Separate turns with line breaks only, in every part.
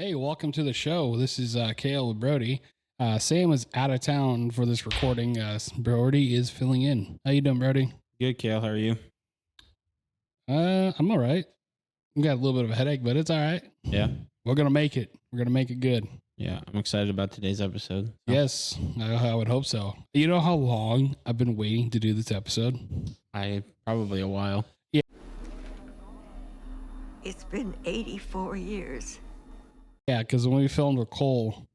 Hey, welcome to the show. This is Kale with Brody. Sam is out of town for this recording. Brody is filling in. How you doing, Brody?
Good, Kale. How are you?
I'm all right. We got a little bit of a headache, but it's all right.
Yeah.
We're going to make it. We're going to make it good.
Yeah. I'm excited about today's episode. So.
Yes, I would hope so. You know how long I've been waiting to do this episode?
Probably a while.
Yeah.
It's been 84 years.
Yeah, because when we filmed with Cole,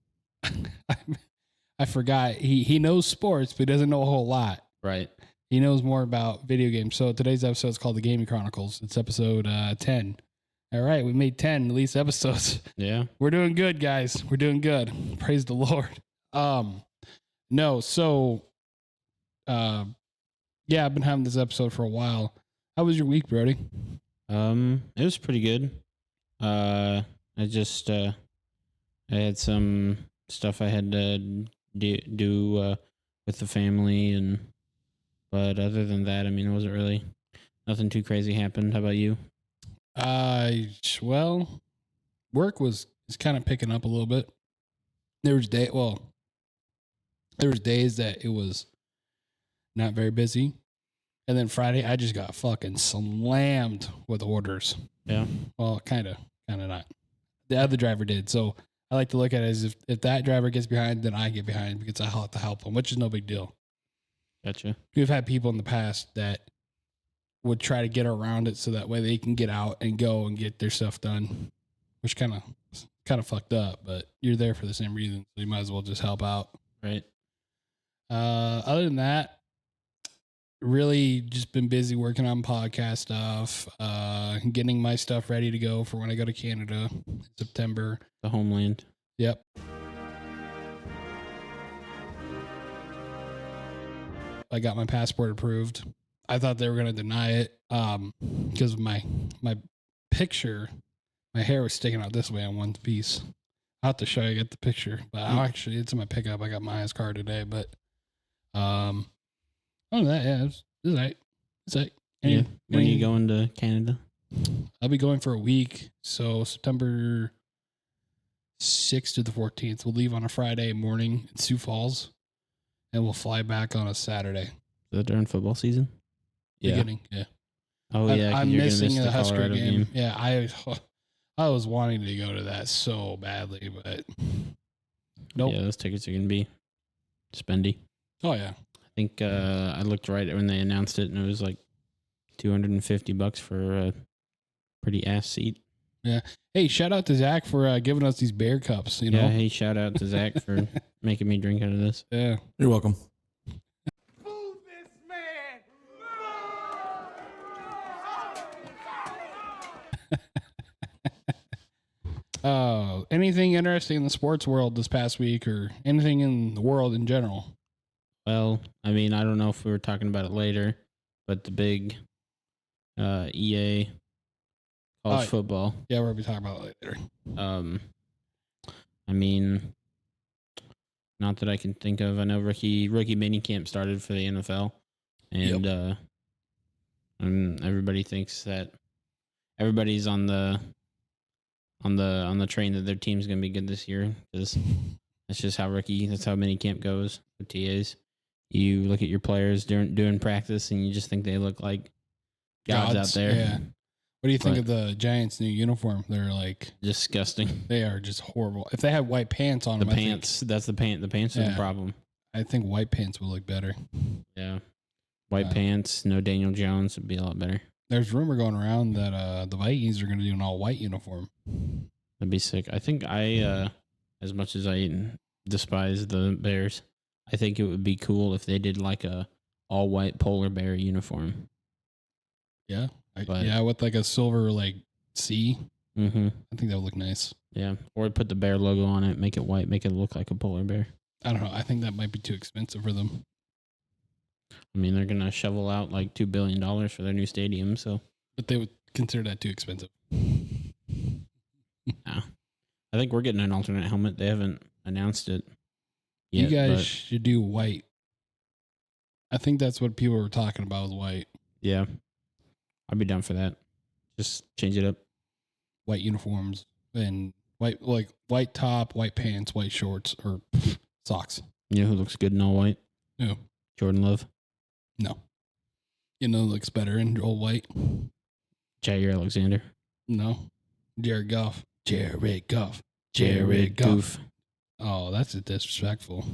I forgot. He knows sports, but he doesn't know a whole lot.
Right.
He knows more about video games. So today's episode is called The Gaming Chronicles. It's episode 10. All right, we made 10 at least episodes.
Yeah.
We're doing good, guys. We're doing good. Praise the Lord. No, so yeah, I've been having this episode for a while. How was your week, Brody?
It was pretty good. I had some stuff I had to do with the family, but other than that, I mean, it wasn't really nothing too crazy happened. How about you?
Well, work is kind of picking up a little bit. There was days that it was not very busy. And then Friday, I just got fucking slammed with orders.
Yeah.
Well, kind of not. The other driver did. So I like to look at it as if that driver gets behind, then I get behind because I have to help them, which is no big deal.
Gotcha.
We've had people in the past that would try to get around it so that way they can get out and go and get their stuff done, which kind of fucked up, but you're there for the same reason. So you might as well just help out.
Right.
Other than that, really just been busy working on podcast stuff, getting my stuff ready to go for when I go to Canada in September.
The homeland.
Yep. I got my passport approved. I thought they were going to deny it because of my picture. My hair was sticking out this way on one piece. I'll have to show you get the picture, but it's in my pickup. I got my IS card today, but other than that, yeah, it's right. It's right.
When are you going to Canada?
I'll be going for a week. So September 6th to the 14th. We'll leave on a Friday morning in Sioux Falls, and we'll fly back on a Saturday.
Is that during football season?
Beginning, yeah.
Oh, yeah.
I'm missing the Husker
Colorado
game. Yeah, I was wanting to go to that so badly, but nope.
Yeah, those tickets are going to be spendy.
Oh, yeah.
I think I looked right when they announced it, and it was like $250 for a pretty ass seat.
Yeah. Hey, shout out to Zach for giving us these bear cups. You know.
Yeah. Hey, shout out to Zach for making me drink out of this.
Yeah.
You're welcome.
Move this man!
Anything interesting in the sports world this past week, or anything in the world in general?
Well, I mean, I don't know if we were talking about it later, but the big EA college football.
Yeah, we'll be talking about it later.
I mean, not that I can think of. I know rookie minicamp started for the NFL, and everybody thinks that everybody's on the train that their team's going to be good this year, because that's just how minicamp goes with TAs. You look at your players doing practice, and you just think they look like gods out there.
Yeah. What do you think of the Giants' new uniform? They're like
disgusting.
They are just horrible. If they had white pants on
the
them,
pants. That's the pant. The pants are the problem.
I think white pants would look better.
Yeah, white pants. No Daniel Jones would be a lot better.
There's rumor going around that the Vikings are going to do an all white uniform.
That'd be sick. I think as much as I despise the Bears, I think it would be cool if they did like a all white polar bear uniform.
Yeah. With like a silver like C.
Mm-hmm.
I think that would look nice.
Yeah. Or put the bear logo on it, make it white, make it look like a polar bear.
I don't know. I think that might be too expensive for them.
I mean, they're going to shovel out like $2 billion for their new stadium, so.
But they would consider that too expensive.
Nah. I think we're getting an alternate helmet. They haven't announced it yet.
You guys should do white. I think that's what people were talking about was white.
Yeah. I'd be down for that. Just change it up.
White uniforms and white top, white pants, white shorts, or socks.
You know who looks good in all white?
Who?
Jordan Love.
No. You know who looks better in all white?
Jair Alexander.
No. Jared Goff. Jared Goff. Oh, that's disrespectful.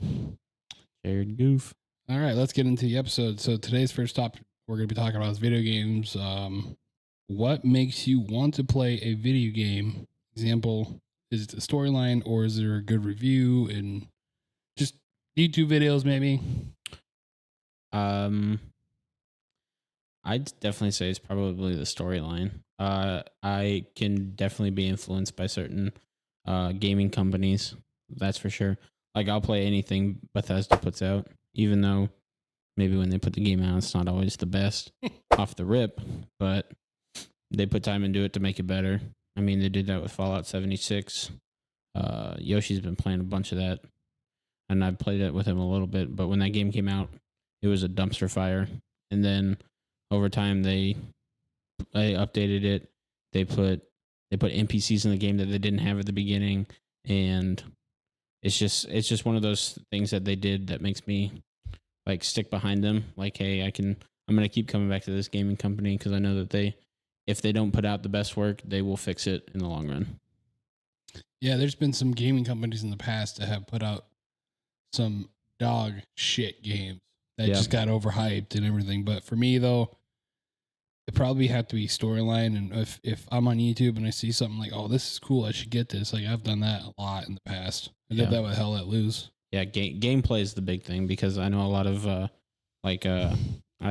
Jared Goof.
All right, let's get into the episode. So today's first topic we're going to be talking about is video games. What makes you want to play a video game? Example, is it the storyline or is there a good review and just YouTube videos maybe?
I'd definitely say it's probably the storyline. I can definitely be influenced by certain gaming companies. That's for sure. Like I'll play anything Bethesda puts out, even though maybe when they put the game out, it's not always the best off the rip, but they put time into it to make it better. I mean, they did that with Fallout 76. Yoshi's been playing a bunch of that, and I've played it with him a little bit, but when that game came out, it was a dumpster fire. And then over time, they updated it. They put NPCs in the game that they didn't have at the beginning, and it's just one of those things that they did that makes me like stick behind them. Like, hey, I'm gonna keep coming back to this gaming company because I know that if they don't put out the best work, they will fix it in the long run.
Yeah, there's been some gaming companies in the past that have put out some dog shit games that just got overhyped and everything. But for me though, it probably have to be storyline. And if I'm on YouTube and I see something like, oh, this is cool, I should get this. Like I've done that a lot in the past. I did that with Hell Let Loose. Yeah,
gameplay is the big thing because I know a lot of I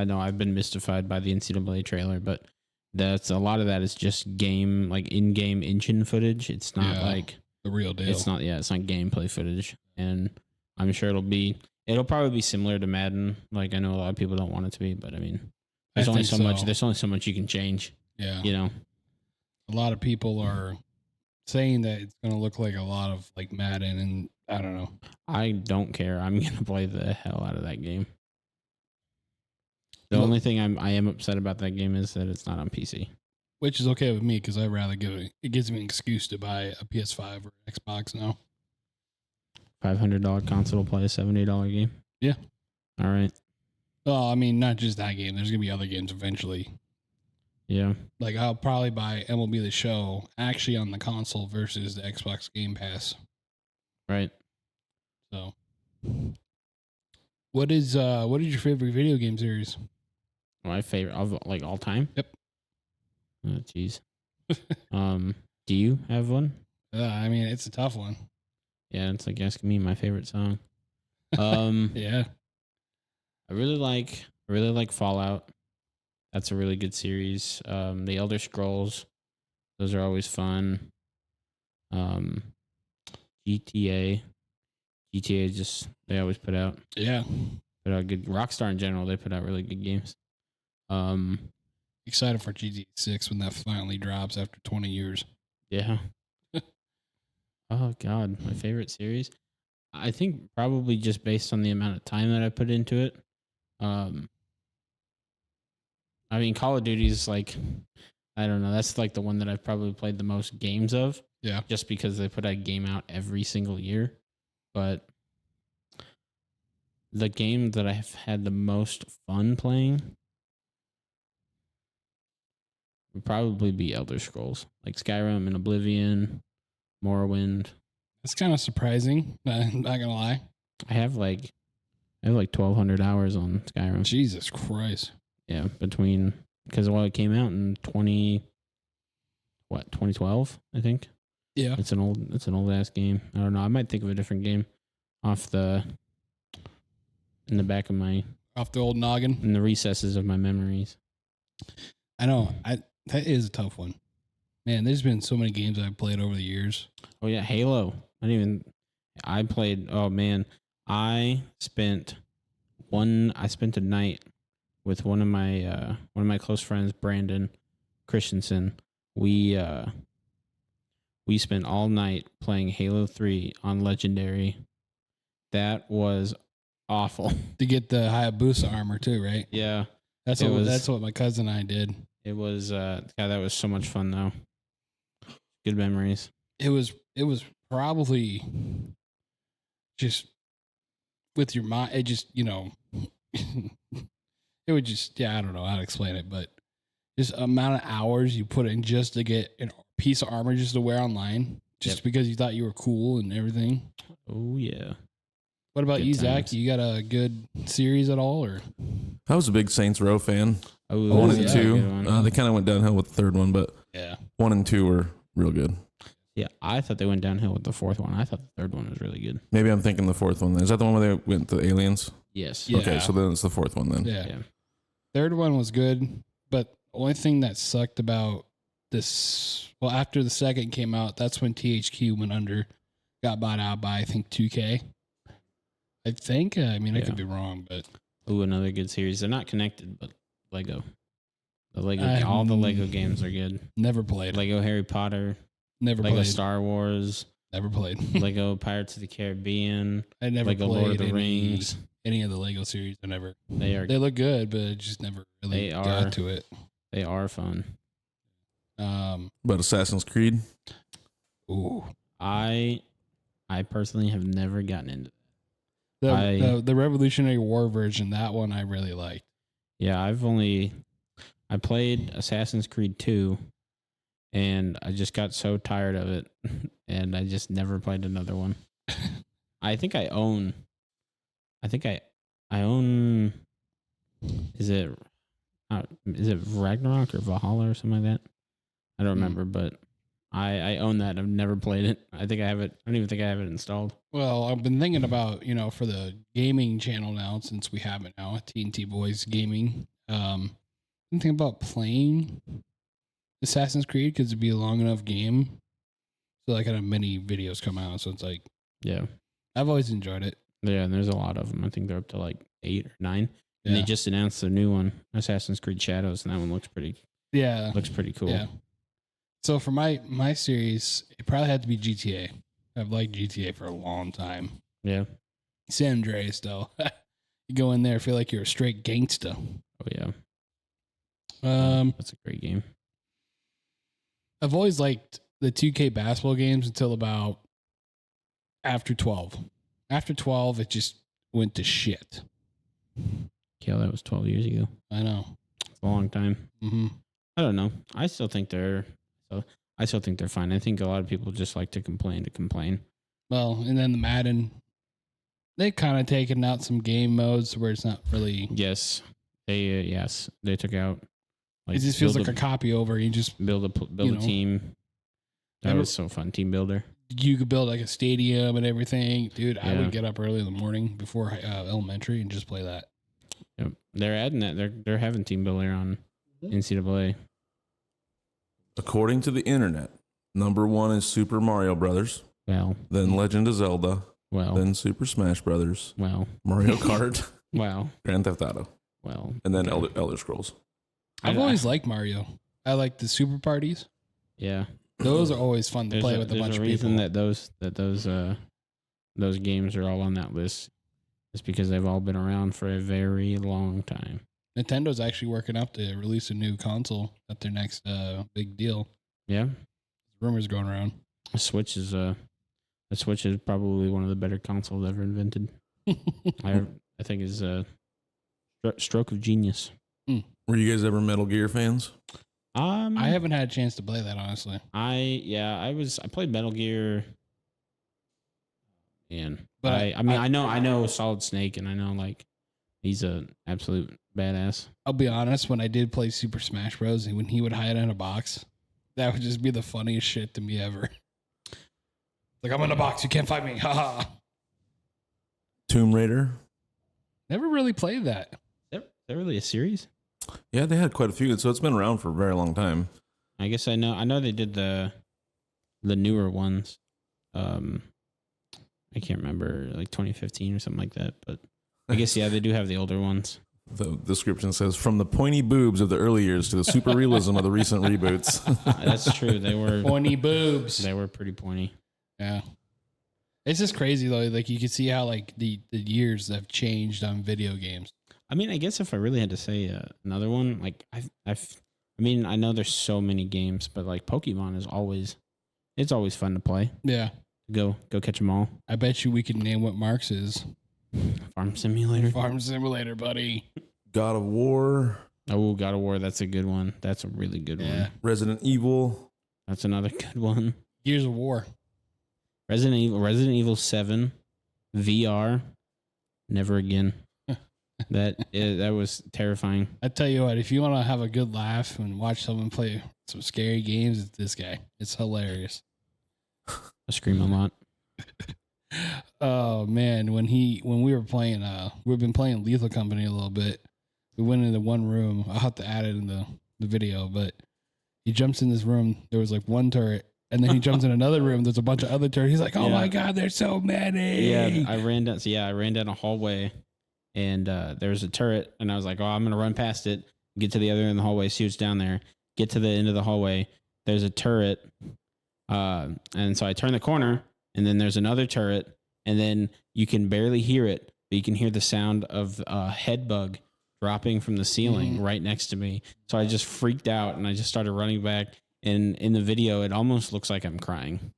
know I've been mystified by the NCAA trailer, but that's a lot of that is just in-game engine footage. It's not like
the real deal.
It's not gameplay footage, and I'm sure it'll probably be similar to Madden. Like I know a lot of people don't want it to be, but I mean, there's only so much you can change.
Yeah,
you know,
a lot of people are saying that it's going to look like a lot of like Madden, and I don't know.
I don't care. I'm going to play the hell out of that game. The only thing I am upset about that game is that it's not on PC.
Which is okay with me because I'd rather it gives me an excuse to buy a PS5 or Xbox now.
$500 console to play a $70 game?
Yeah.
All right.
Well, I mean, not just that game. There's going to be other games eventually.
Yeah.
Like, I'll probably buy MLB The Show actually on the console versus the Xbox Game Pass.
Right.
So, what is your favorite video game series?
My favorite of like all time?
Yep.
Oh, jeez. Do you have one?
I mean, it's a tough one.
Yeah, it's like asking me my favorite song.
Yeah.
I really like Fallout. That's a really good series. The Elder Scrolls, those are always fun. GTA just they always put out good. Rockstar in general, they put out really good games.
Excited for GTA 6 when that finally drops after 20 years.
Yeah. Oh God, my favorite series. I think probably just based on the amount of time that I put into it. I mean, Call of Duty is like, I don't know. That's like the one that I've probably played the most games of.
Yeah.
Just because they put a game out every single year. But the game that I've had the most fun playing would probably be Elder Scrolls. Like Skyrim and Oblivion, Morrowind.
It's kind of surprising. I'm not going to lie.
I have like 1,200 hours on Skyrim.
Jesus Christ.
Yeah, because it came out in 2012, I think.
Yeah.
It's an old ass game. I don't know. I might think of a different game in the back of
off the old noggin,
in the recesses of my memories.
I know. That is a tough one. Man, there's been so many games I've played over the years.
Oh yeah, Halo. I spent a night with one of my close friends, Brandon Christensen. We spent all night playing Halo 3 on Legendary. That was awful.
To get the Hayabusa armor too, right?
Yeah.
That's what my cousin and I did.
It was God, that was so much fun though. Good memories.
it was probably just with your mind. It just, it would just, I don't know how to explain it, but just amount of hours you put in just to get a piece of armor just to wear online, just because you thought you were cool and everything.
Oh yeah.
What about
Good
you,
times.
Zach? You got a good series at all, or?
I was a big Saints Row fan.
Oh,
1 and
yeah.
2.
Good one.
They kind of went downhill with the third one, but
Yeah.
1 and 2 were real good.
Yeah, I thought they went downhill with the fourth one. I thought the third one was really good.
Maybe I'm thinking the fourth one. Is that the one where they went to aliens?
Yes.
Yeah.
Okay, so then it's the fourth one then.
Yeah.
Yeah.
Third one was good, but the only thing that sucked about this, well, after the second came out, that's when THQ went under, got bought out by, I think, 2K. I think, I could be wrong, but.
Ooh, another good series. They're not connected, but Lego. All the Lego games are good.
Never played.
Lego Harry Potter,
Never
Lego
played.
Star Wars,
Never played.
Lego Pirates of the Caribbean,
I never
Lego
played
Lord of the Rings.
any of the Lego series. I never.
They
look good, but I just never really got to it.
They are fun.
But Assassin's Creed?
Ooh.
I personally have never gotten into that.
The Revolutionary War version, that one I really liked.
Yeah, I played Assassin's Creed 2 and I just got so tired of it and I just never played another one. I think I own is it Ragnarok or Valhalla or something like that? I don't remember, but I own that. I've never played it. I think I have it. I don't even think I have it installed.
Well, I've been thinking about, for the gaming channel now, since we have it now, TNT Boys Gaming. I'm thinking about playing Assassin's Creed because it'd be a long enough game. So like kind of many videos come out. So it's like,
Yeah.
I've always enjoyed it.
Yeah, and there's a lot of them. I think they're up to like 8 or 9. And
Yeah.
they just announced the new one, Assassin's Creed Shadows, and that one looks pretty cool.
Yeah. So for my series, it probably had to be GTA. I've liked GTA for a long time.
Yeah.
San Andreas, though. You go in there, feel like you're a straight gangsta.
Oh yeah. That's a great game.
I've always liked the 2K basketball games until about after 12. After 12, it just went to shit.
Yeah, that was 12 years ago.
I know.
It's a long time.
Mm-hmm.
I don't know. I still think they're fine. I think a lot of people just like to complain.
Well, and then the Madden, they kind of taken out some game modes where it's not really.
Yes. They took out.
It just feels like a copy over. You just
build a team. That was so fun. Team builder.
You could build like a stadium and everything, dude. I
Yeah.
would get up early in the morning before elementary and just play that.
Yep. They're adding that. They're having team builder on NCAA.
According to the internet, number 1 is Super Mario Brothers,
Well,
then Legend of Zelda,
well,
then Super Smash Brothers,
well,
Mario Kart,
well,
Grand Theft Auto,
well,
and then Elder Scrolls.
I've always liked Mario. I like the super parties.
Yeah.
Those are always fun to play with a bunch of people.
There's a reason that those games are all on that list. It's because they've all been around for a very long time.
Nintendo's actually working up to release a new console at their next big deal.
Yeah.
Rumors going around.
The Switch is probably one of the better consoles ever invented. I think is a stroke of genius.
Were you guys ever Metal Gear fans?
I haven't had a chance to play that, honestly.
I played Metal Gear. And
But
I know Solid Snake, and I know like he's an absolute badass.
I'll be honest, when I did play Super Smash Bros. And when he would hide in a box, that would just be the funniest shit to me ever. Like, I'm in a box, you can't find me. Haha.
Tomb Raider?
Never really played that.
Is that really a series?
Yeah, they had quite a few, so it's been around for a very long time.
I guess I know they did the newer ones. I can't remember, like 2015 or something like that, but I guess they do have the older ones.
The description says, from the pointy boobs of the early years to the super realism of the recent reboots.
That's true. They were
Pointy boobs.
They were pretty pointy.
Yeah. It's just crazy though. Like you can see how like the years have changed on video games.
I mean, I guess if I really had to say another one, like I know there's so many games, but like Pokemon is always it's always fun to play.
Yeah.
Go catch them all.
I bet you we can name what Mark's is.
Farm Simulator.
Farm Simulator, buddy.
God of War.
Oh, God of War. That's a good one. That's a really good one.
Resident Evil.
That's another good one.
Gears of War.
Resident Evil 7 VR. Never again. That was terrifying.
I tell you what, if you want to have a good laugh and watch someone play some scary games, it's this guy. It's hilarious.
I scream a lot.
Oh man, when we were playing, we've been playing Lethal Company a little bit. We went into one room. I'll have to add it in the video, but he jumps in this room. There was like one turret, and then he jumps in another room. There's a bunch of other turrets. He's like, "Oh my god, there's so many!"
Yeah, I ran down a hallway, and there was a turret, and I was like, "Oh, I'm gonna run past it, get to the other end of the hallway, see what's down there." Get to the end of the hallway. There's a turret, and so I turn the corner, and then there's another turret, and then you can barely hear it, but you can hear the sound of a head bug dropping from the ceiling right next to me. So I just freaked out, and I just started running back. And in the video, it almost looks like I'm crying,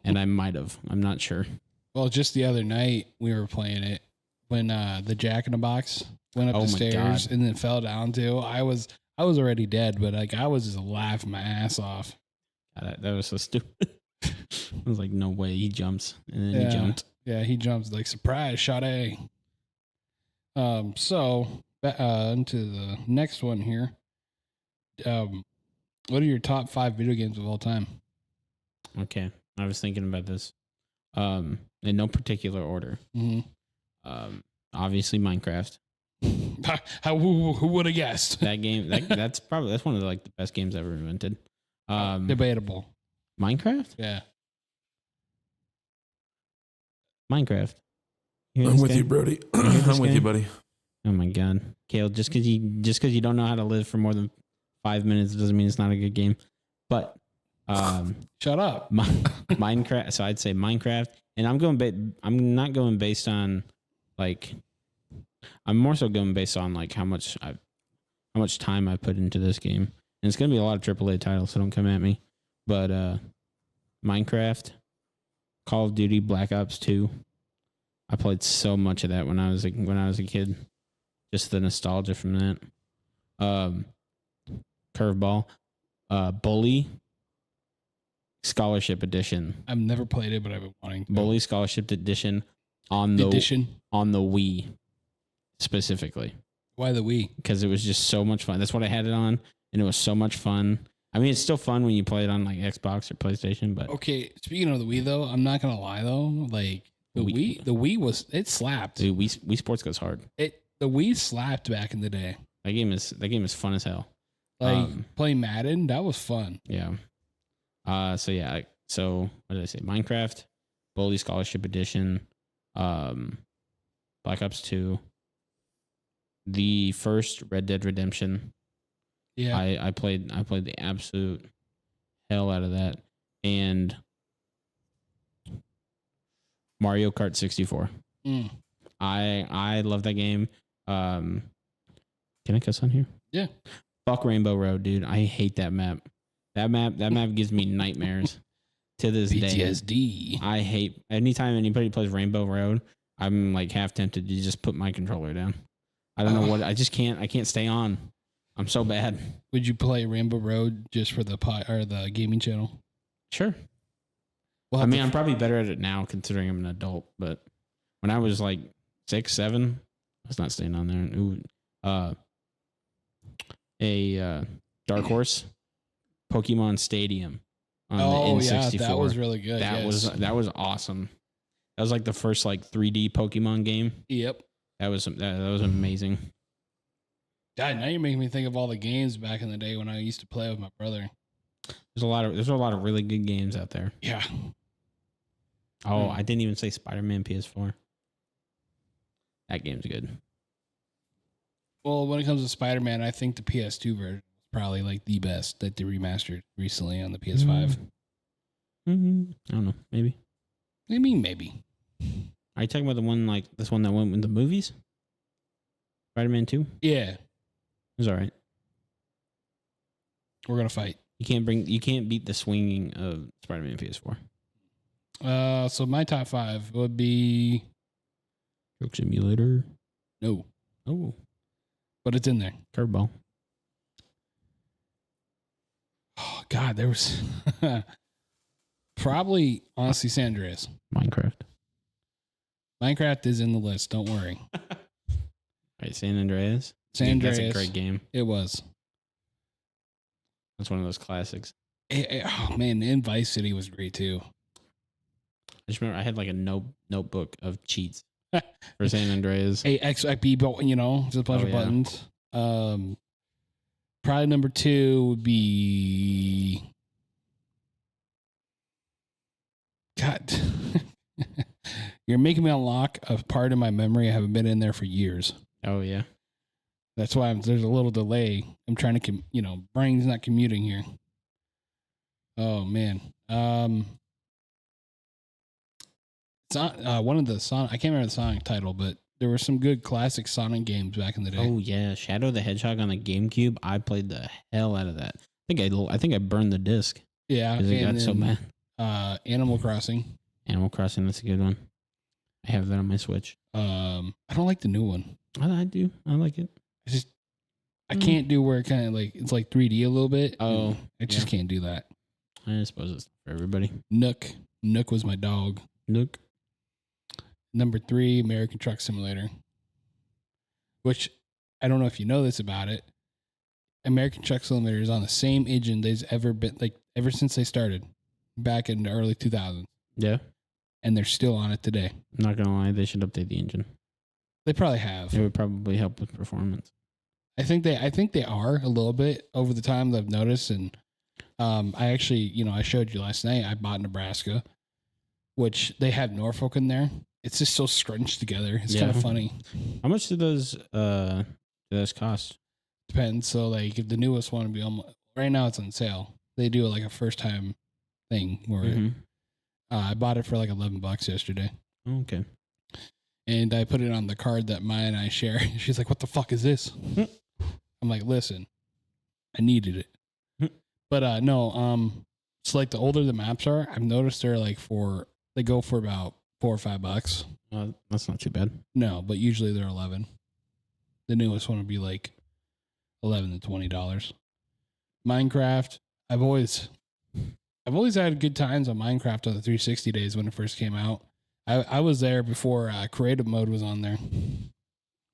and I might have. I'm not sure.
Well, just the other night we were playing it when the Jack in the Box went up the stairs and then fell down too. I was already dead, but like I was just laughing my ass off.
God, that was so stupid. I was like, no way, he jumps, and then he jumped.
Yeah, he jumps like surprise shot A. So into the next one here. What are your top 5 video games of all time?
Okay, I was thinking about this. In no particular order. Obviously, Minecraft.
Who would have guessed?
That game. That's one of the best games ever invented.
Debatable.
Minecraft.
Yeah.
Minecraft.
I'm with you, Brody. I'm with you, buddy.
Oh my god, Kale! Just because you don't know how to live for more than 5 minutes doesn't mean it's not a good game. But
shut up.
Minecraft. So I'd say Minecraft, and I'm not going based on like. I'm more so going based on like how much time I put into this game, and it's gonna be a lot of AAA titles, so don't come at me. But Minecraft, Call of Duty, Black Ops 2. I played so much of that when I was a kid. Just the nostalgia from that. Curveball, Bully, Scholarship Edition.
I've never played it, but I've been wanting to.
Bully Scholarship Edition on the Wii specifically.
Why the Wii?
Because it was just so much fun. That's what I had it on, and it was so much fun. I mean, it's still fun when you play it on like Xbox or PlayStation, but
okay. Speaking of the Wii, though, I'm not gonna lie though, like the Wii it slapped.
Dude, Wii Sports goes hard.
The Wii slapped back in the day.
That game is fun as hell.
Like playing Madden, that was fun.
Yeah. So what did I say? Minecraft, Bully Scholarship Edition, Black Ops 2, the first Red Dead Redemption.
Yeah.
I played the absolute hell out of that. And Mario Kart 64. I love that game. Can I cuss on here?
Yeah.
Fuck Rainbow Road, dude. I hate that map. That map gives me nightmares to this day.
PTSD.
I hate anytime anybody plays Rainbow Road. I'm like half tempted to just put my controller down. I don't know what. I just can't. I can't stay on. I'm so bad.
Would you play Rainbow Road just for the gaming channel?
Sure. Well, I mean, I'm probably better at it now considering I'm an adult. But when I was like 6, 7, I was not staying on there. A Dark Horse Pokemon Stadium on the N64.
Yeah, that was really good.
That was awesome. That was like the first like 3D Pokemon game.
Yep.
That was amazing.
God, now you're making me think of all the games back in the day when I used to play with my brother.
There's a lot of really good games out there.
Yeah.
Oh, I didn't even say Spider-Man PS4. That game's good.
Well, when it comes to Spider-Man, I think the PS2 version is probably like the best that they remastered recently on the PS5.
I don't know. Maybe.
I mean, maybe.
Are you talking about the one like this one that went with the movies? Spider-Man 2?
Yeah.
It was all right.
We're going to fight.
You can't beat the swinging of Spider-Man PS4.
So my top 5 would be
Truck Simulator.
no,
Oh,
but it's in there.
Curveball.
Oh God, there was probably honestly San Andreas. Minecraft is in the list. Don't worry.
Right, San Andreas.
San
Dude,
Andreas.
That's a great game.
It was.
That's one of those classics.
Oh man, in Vice City was great too.
I just remember I had like a notebook of cheats for San Andreas.
XIP, just a bunch of
yeah.
buttons. Probably number 2 would be God. You're making me unlock a part of my memory I haven't been in there for years.
Oh yeah.
That's why there's a little delay. I'm trying to, brain's not commuting here. Oh man. It's not one of the Sonic. I can't remember the Sonic title, but there were some good classic Sonic games back in the day.
Oh yeah, Shadow the Hedgehog on the GameCube. I played the hell out of that. I think I burned the disc.
Yeah,
because it got so bad.
Animal Crossing.
Animal Crossing, that's a good one. I have that on my Switch.
I don't like the new one.
I do. I like it.
I can't do where it kind of like it's like 3D a little bit.
Oh,
I just can't do that.
I suppose it's for everybody.
Nook was my dog.
Nook.
Number 3, American Truck Simulator. Which I don't know if you know this about it. American Truck Simulator is on the same engine they've ever been, like ever since they started back in the early 2000s.
Yeah.
And they're still on it today.
I'm not gonna lie, they should update the engine.
They probably have.
It would probably help with performance.
I think they are a little bit over the time that I've noticed. And I actually, I showed you last night, I bought Nebraska, which they have Norfolk in there. It's just so scrunched together. It's kind of funny.
How much do those cost?
Depends. So like if the newest one would be right now it's on sale. They do like a first time thing where I bought it for like $11 yesterday.
Okay.
And I put it on the card that Maya and I share. She's like, "What the fuck is this?" I'm like, "Listen, I needed it." But no, so like the older the maps are, I've noticed they go for about $4 or $5.
That's not too bad.
No, but usually they're 11. The newest one would be like $11 to $20. Minecraft, I've always had good times on Minecraft on the 360 days when it first came out. I was there before creative mode was on there.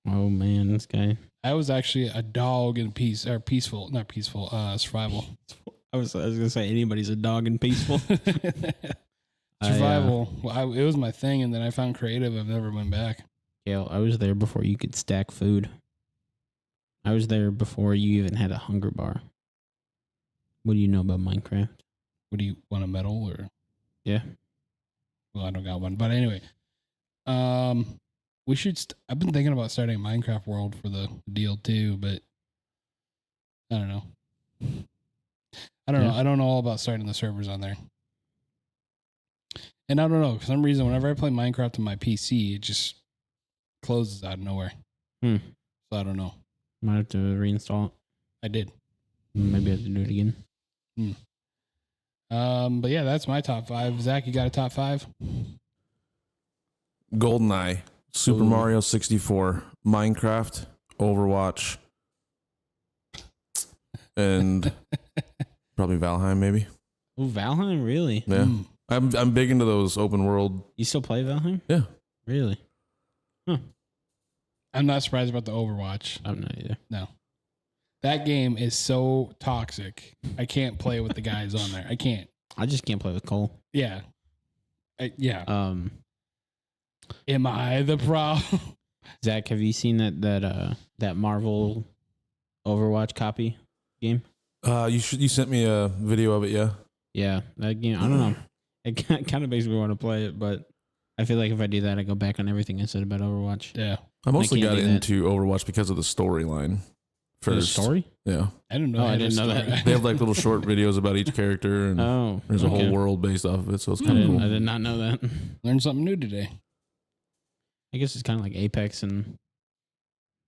Oh man, this guy.
I was actually a dog in survival.
I was gonna say anybody's a dog in peaceful.
Survival. It was my thing, and then I found creative. I've never went back.
Gail, I was there before you could stack food. I was there before you even had a hunger bar. What do you know about Minecraft?
What do you want, a medal or?
Yeah.
Well, I don't got one, but anyway, we should. I've been thinking about starting a Minecraft world for the deal too, but I don't know. I don't know. I don't know all about starting the servers on there. And I don't know, for some reason, whenever I play Minecraft on my PC, it just closes out of nowhere. So I don't know.
Might have to reinstall it.
I did.
Maybe I have to do it again.
But yeah, that's my top 5. Zach, you got a top 5?
GoldenEye, Super Mario 64, Minecraft, Overwatch, and probably Valheim, maybe.
Oh, Valheim, really?
Yeah. I'm big into those open world.
You still play Valheim?
Yeah.
Really? Huh.
I'm not surprised about the Overwatch.
I'm not either.
No. That game is so toxic. I can't play with the guys on there. I can't.
I just can't play with Cole.
Yeah. Yeah.
Am
I the problem?
Zach, have you seen that Marvel Overwatch copy game?
You sent me a video of it, yeah.
Yeah, that game. I don't know. It kind of makes me want to play it, but I feel like if I do that, I go back on everything I said about Overwatch.
Yeah.
I mostly got into Overwatch because of the storyline.
First. The story?
Yeah.
I didn't know.
I didn't know that.
They have like little short videos about each character, and there's a whole world based off of it, so it's kind of cool.
I did not know that.
Learned something new today.
I guess it's kind of like Apex and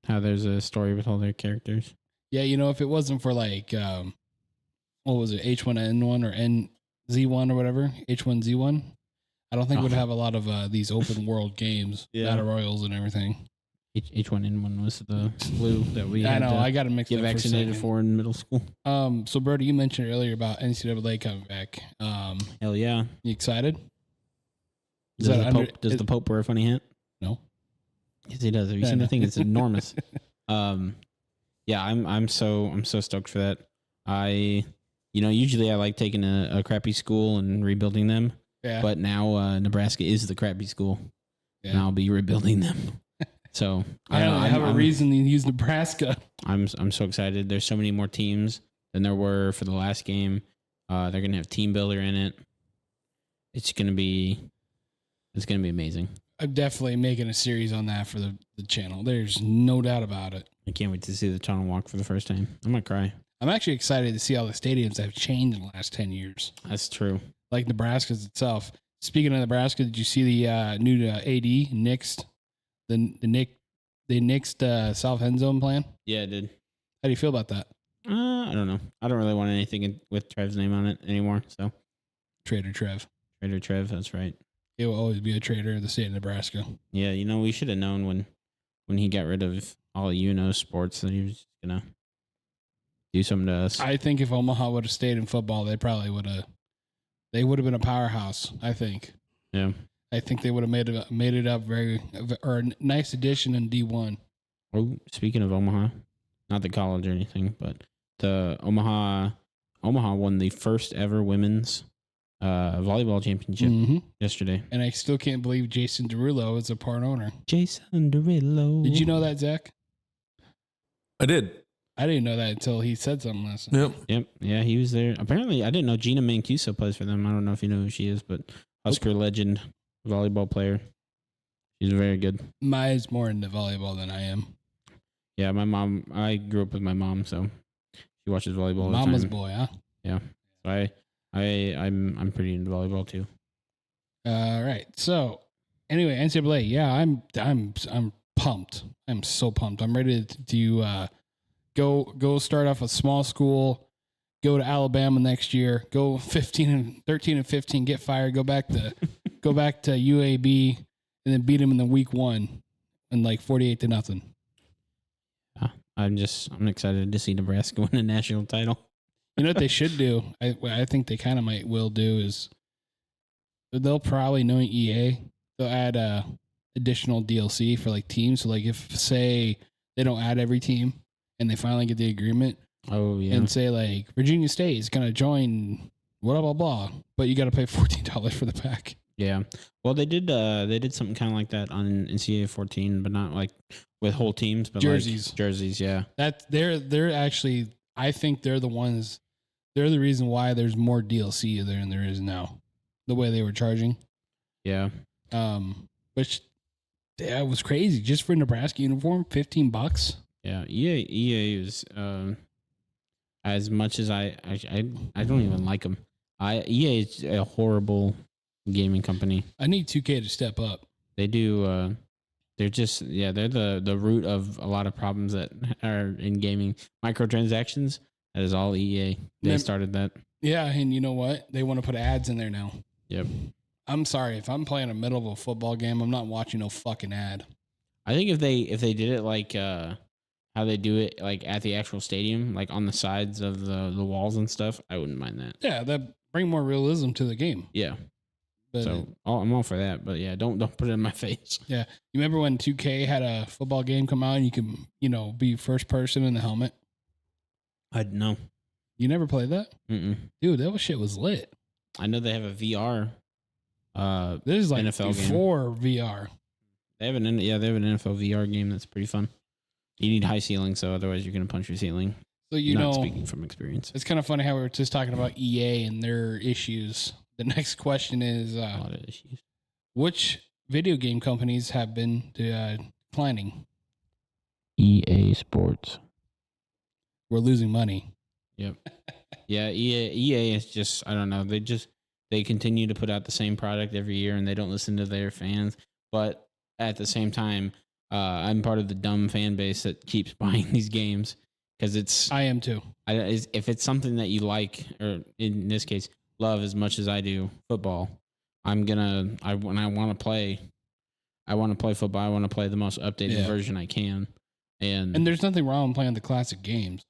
how there's a story with all their characters.
Yeah, if it wasn't for like what was it, H1N1 or NZ1 or whatever, H1Z1. I don't think we'd have a lot of these open world games, battle royals and everything.
H1N1 was the flu that we
I
had
know, I got to mix
get
up
vaccinated for in middle school.
So Brody, you mentioned earlier about NCAA coming back.
Hell yeah!
You excited?
Does the Pope wear a funny hat?
No.
Yes, he does. Have you seen the thing? It's enormous. Yeah, I'm so stoked for that. Usually I like taking a crappy school and rebuilding them.
Yeah.
But now Nebraska is the crappy school, and I'll be rebuilding them. So
I have a reason to use Nebraska.
I'm so excited. There's so many more teams than there were for the last game. They're gonna have team builder in it. It's gonna be amazing.
I'm definitely making a series on that for the channel. There's no doubt about it.
I can't wait to see the tunnel walk for the first time. I'm gonna cry.
I'm actually excited to see all the stadiums that have changed in the last 10 years.
That's true.
Like Nebraska's itself. Speaking of Nebraska, did you see the new AD nixed South end zone plan?
Yeah, I did.
How do you feel about that?
I don't know. I don't really want anything with Trev's name on it anymore. So
Traitor Trev.
Trader Trev, that's right.
He will always be a traitor in the state of Nebraska.
Yeah, we should have known when he got rid of all sports that he was gonna do something to us.
I think if Omaha would have stayed in football, they probably would have. They would have been a powerhouse. I think.
Yeah.
I think they would have made it up a nice addition in D1.
Oh, speaking of Omaha, not the college or anything, but the Omaha won the first ever women's volleyball championship yesterday.
And I still can't believe Jason Derulo is a part owner.
Jason Derulo.
Did you know that, Zach?
I did.
I didn't know that until he said something last night.
Yep. Yeah, he was there. Apparently, I didn't know Gina Mancuso plays for them. I don't know if you know who she is, but Husker legend, volleyball player. She's very good.
Maya's more into volleyball than I am.
Yeah, my mom. I grew up with my mom, so she watches volleyball all the time.
Mama's boy, huh?
Yeah. So I'm pretty into volleyball too.
All right. So anyway, NCAA. Yeah, I'm pumped. I'm so pumped. I'm ready to go start off a small school. Go to Alabama next year. Go 13 and 15. Get fired. Go back to UAB, and then beat them in the week 1 and 48-0.
I'm excited to see Nebraska win a national title.
You know what they should do? I think they kind of will do is they'll probably, knowing EA, they'll add additional DLC for teams. So if say they don't add every team and they finally get the agreement.
Oh yeah.
And say Virginia State is gonna join blah blah blah, but you got to pay $14 for the pack.
Yeah. Well, they did something kind of like that on NCAA 14, but not with whole teams, but
jerseys.
Jerseys, yeah.
That they're actually, I think they're the ones. They're the reason why there's more DLC there than there is now. The way they were charging.
Yeah.
Which that was crazy just for a Nebraska uniform, $15.
Yeah. EA is as much as I don't even like them. EA is a horrible gaming company.
I need 2K to step up.
They do. They're just they're the root of a lot of problems that are in gaming. Microtransactions. That is all EA. They started that. Yeah,
and you know what? They want to put ads in there now.
Yep.
I'm sorry, if I'm playing a middle of a football game, I'm not watching no fucking ad.
I think if they did it how they do it at the actual stadium, on the sides of the walls and stuff, I wouldn't mind that.
Yeah, that bring more realism to the game.
Yeah.
But
so I'm all for that, but yeah, don't put it in my face.
Yeah. You remember when 2K had a football game come out and you can, be first person in the helmet?
I know.
You never played that?
Mm-mm.
Dude, that shit was lit.
I know they have a VR.
This is
NFL
before
game.
VR.
They have an NFL VR game that's pretty fun. You need high ceiling, so otherwise you're gonna punch your ceiling.
So
Not speaking from experience.
It's kind of funny how we were just talking about EA and their issues. The next question is
a lot of issues.
Which video game companies have been declining?
EA Sports.
We're losing money.
Yep. Yeah, EA is just, I don't know. They continue to put out the same product every year and they don't listen to their fans. But at the same time, I'm part of the dumb fan base that keeps buying these games because it's.
I am too.
If it's something that you like, or in this case, love as much as I do football, when I want to play. I want to play football. I want to play the most updated version I can. And
there's nothing wrong with playing the classic games.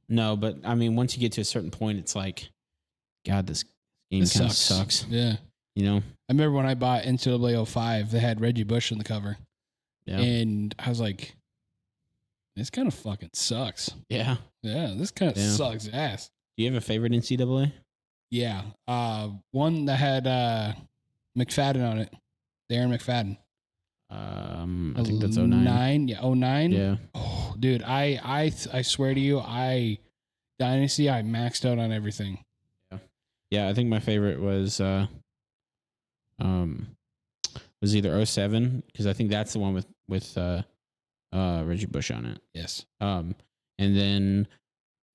No, but I mean, once you get to a certain point, it's like, God, this game kind of sucks.
Yeah.
You know?
I remember when I bought NCAA 05, they had Reggie Bush on the cover.
Yeah.
And I was like, this kind of fucking sucks.
Yeah.
Yeah, this kind of sucks ass.
Do you have a favorite NCAA?
Yeah. One that had McFadden on it. Darren McFadden.
I think that's 09.
Yeah, 09?
Yeah.
Oh, dude, I swear to you, Dynasty, I maxed out on everything.
Yeah, I think my favorite was either 07, because I think that's the one with Reggie Bush on it.
Yes.
And then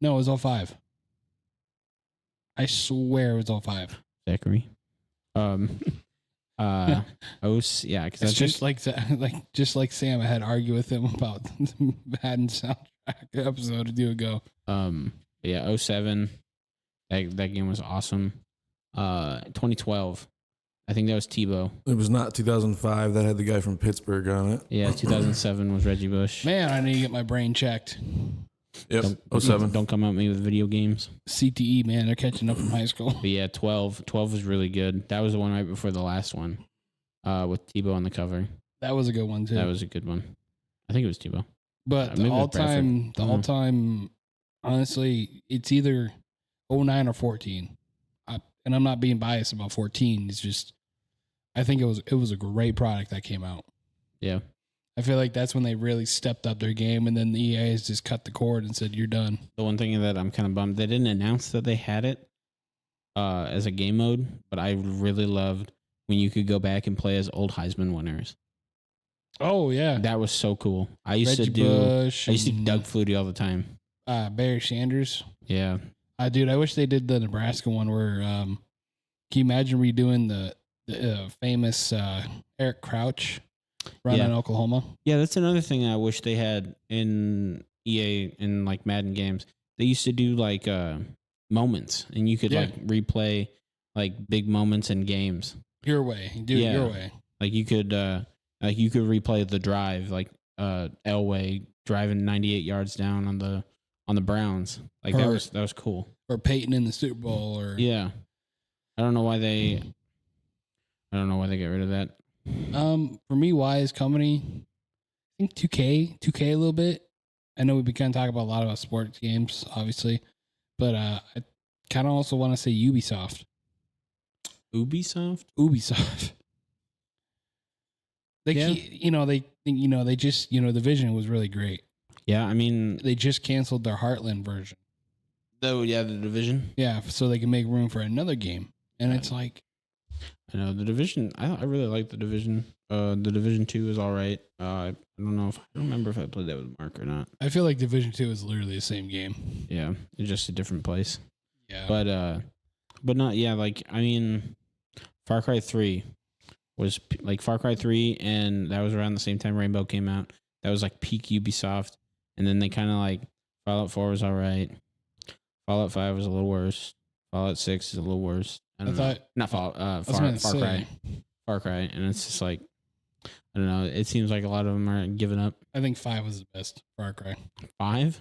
no, it was 05. I swear it was 05.
Zachary. Yeah, because
it's just like Sam. I had to argue with him about the Madden soundtrack episode or two ago.
Yeah, 07. That game was awesome. 2012. I think that was Tebow.
It was not 2005. That had the guy from Pittsburgh on it.
Yeah, 2007 was Reggie Bush.
Man, I need to get my brain checked.
Yep. 07.
Don't come at me with video games.
CTE, man, they're catching up from high school.
But yeah, 12 was really good. That was the one right before the last one, with Tebow on the cover.
That was a good one too.
That was a good one. I think it was Tebow.
But the all time, honestly, it's either 09 or 14. And I'm not being biased about 14. It's just, I think it was a great product that came out.
Yeah.
I feel like that's when they really stepped up their game, and then the EA has just cut the cord and said, you're done.
The one thing that I'm kind of bummed, they didn't announce that they had it as a game mode, but I really loved when you could go back and play as old Heisman winners.
Oh, yeah.
That was so cool. I used to do Doug Flutie all the time.
Barry Sanders.
Yeah.
Dude, I wish they did the Nebraska one where, can you imagine redoing the famous Eric Crouch run in Oklahoma? Yeah,
that's another thing I wish they had in EA in like Madden games. They used to do like moments, and you could like replay like big moments in games.
Your way. Do it your way.
Like you could replay the drive, like Elway driving 98 yards down on the Browns. Like that was cool.
Or Peyton in the Super Bowl or
I don't know why they got rid of that.
For me, Wise Company, I think 2K a little bit. I know we've been kind of talking about a lot about sports games, obviously, but I kind of also want to say Ubisoft.
Ubisoft.
The vision was really great.
Yeah, I mean,
they just canceled their Heartland version.
Oh yeah, the Division.
Yeah, so they can make room for another game, and it's like,
I know the Division. I really like the Division. The Division 2 is all right. I don't remember if I played that with Mark or not.
I feel like Division 2 is literally the same game.
Yeah, it's just a different place.
Yeah,
but not. Yeah, like I mean, Far Cry 3 was like Far Cry 3, and that was around the same time Rainbow came out. That was like peak Ubisoft, and then they kind of like Fallout 4 was all right. Fallout 5 was a little worse. Fallout 6 is a little worse. Not Fallout. Far Cry, and it's just like, I don't know. It seems like a lot of them are giving up.
I think 5 was the best Far Cry.
5?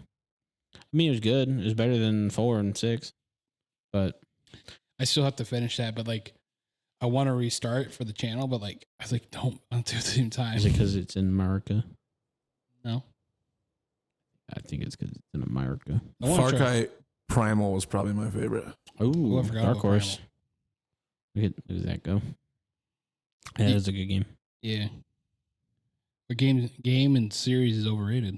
I mean, it was good. It was better than 4 and 6, but
I still have to finish that. But like, I want to restart for the channel, but like, I was like, don't do it at the same time.
Is it because it's in America?
No,
I think it's because it's in America.
Far Cry Primal was probably my favorite.
Oh, Dark Horse. Look at that go. Yeah, it was a good game.
Yeah. But game and series is overrated.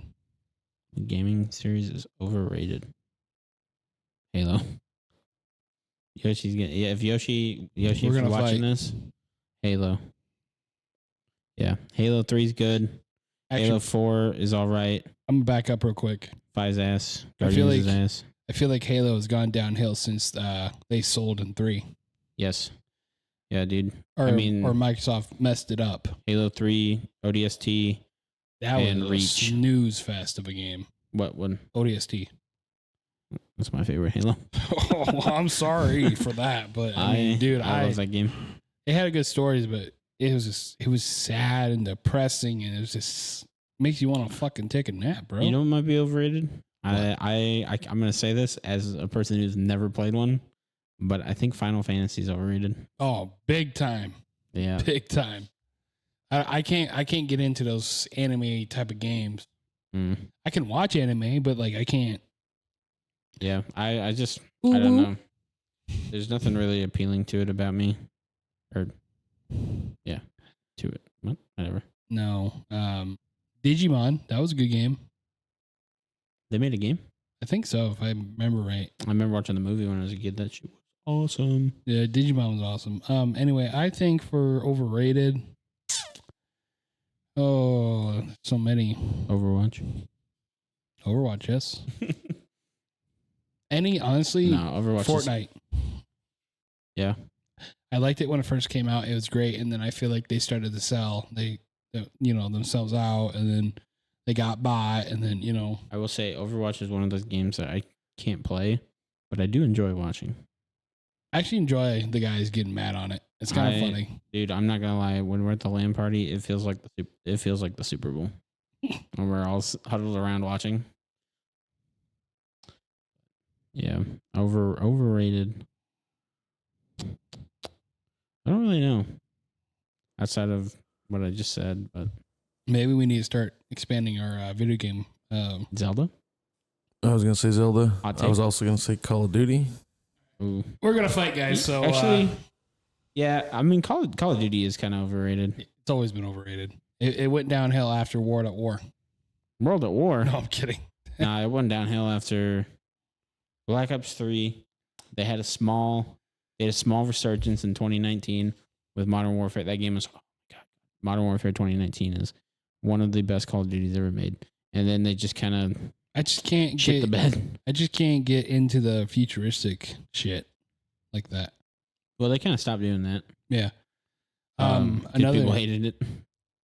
The gaming series is overrated. Halo. Yoshi's getting. Yeah, if Yoshi, if you're watching this, Halo. Yeah, Halo 3 is good. Actually, Halo 4 is all right.
I'm gonna back up real quick.
5's ass. Guardians' ass.
I feel like Halo has gone downhill since they sold in 3.
Yes. Yeah, dude.
Or Microsoft messed it up.
Halo 3, ODST,
that
and
was
Reach.
A snooze fest of a game.
What one?
ODST.
That's my favorite Halo.
Oh, well, I'm sorry for that, but I mean, dude,
I love that game.
It had good stories, but it was sad and depressing, and it was just makes you want to fucking take a nap, bro.
You know what might be overrated? I'm gonna say this as a person who's never played one, but I think Final Fantasy is overrated.
Oh, big time.
Yeah,
Big time. I can't get into those anime type of games. I can watch anime, but like I can't.
Yeah, I don't know. There's nothing really appealing to it about me. Or yeah, to it. What? Whatever.
No. Digimon, that was a good game.
They made a game?
I think so, if I remember right.
I remember watching the movie when I was a kid. That shit was awesome.
Yeah, Digimon was awesome. Anyway, I think for overrated. Oh, so many.
Overwatch,
yes. Honestly,
no, Overwatch.
Fortnite.
Yeah.
I liked it when it first came out. It was great, and then I feel like they started to sell themselves out, and then they got bought, and then
I will say Overwatch is one of those games that I can't play, but I do enjoy watching.
I actually enjoy the guys getting mad on it. It's kind of funny,
dude. I'm not gonna lie. When we're at the LAN party, it feels like the Super Bowl, when we're all huddled around watching. Yeah, overrated. I don't really know. Outside of what I just said, but
maybe we need to start expanding our video game.
Zelda.
I was gonna say Zelda.
Hot
I
take.
was also gonna say Call of Duty.
Ooh.
We're gonna fight, guys. So
actually, yeah. I mean, Call of Duty is kind of overrated.
It's always been overrated. It went downhill after World at War.
World at War.
No, I'm kidding.
Nah, it went downhill after Black Ops 3. They had a small resurgence in 2019 with Modern Warfare. That game was, oh my God, Modern Warfare 2019 is one of the best Call of Duties ever made. And then they just kind of
I just can't
shit the bed.
I just can't get into the futuristic shit like that.
Well, they kind of stopped doing that.
Yeah.
Another people hated it.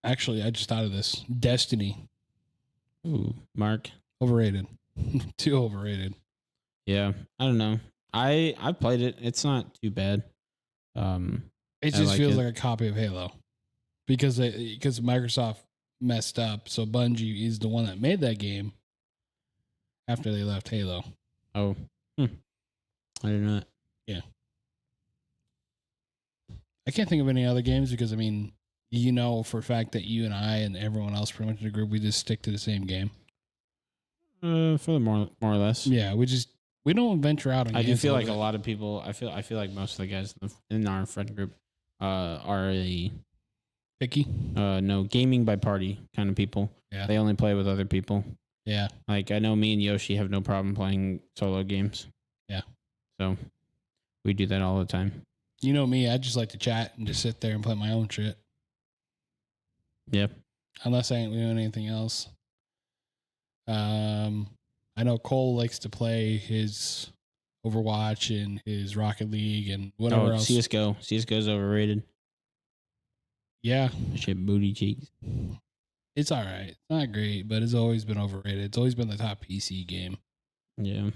Actually, I just thought of this. Destiny.
Ooh, Mark.
Overrated. Too overrated.
Yeah, I don't know. I played it. It's not too bad.
It just feels like a copy of Halo because Microsoft messed up. So Bungie is the one that made that game after they left Halo.
Oh, I didn't know that.
Yeah. I can't think of any other games because, I mean, for a fact that you and I and everyone else pretty much in the group, we just stick to the same game.
For the more or less.
Yeah, we don't venture out on
I do
games
feel like
bit.
a lot of people, I feel like most of the guys in our friend group are a
picky.
No, gaming by party kind of people.
Yeah.
They only play with other people.
Yeah.
Like I know me and Yoshi have no problem playing solo games.
Yeah.
So we do that all the time.
You know me, I just like to chat and just sit there and play my own shit.
Yep.
Unless I ain't doing anything else. I know Cole likes to play his Overwatch and his Rocket League and whatever else.
CSGO. CSGO's overrated.
Yeah.
Shit, booty cheeks.
It's all right. It's not great, but it's always been overrated. It's always been the top PC game.
Yeah.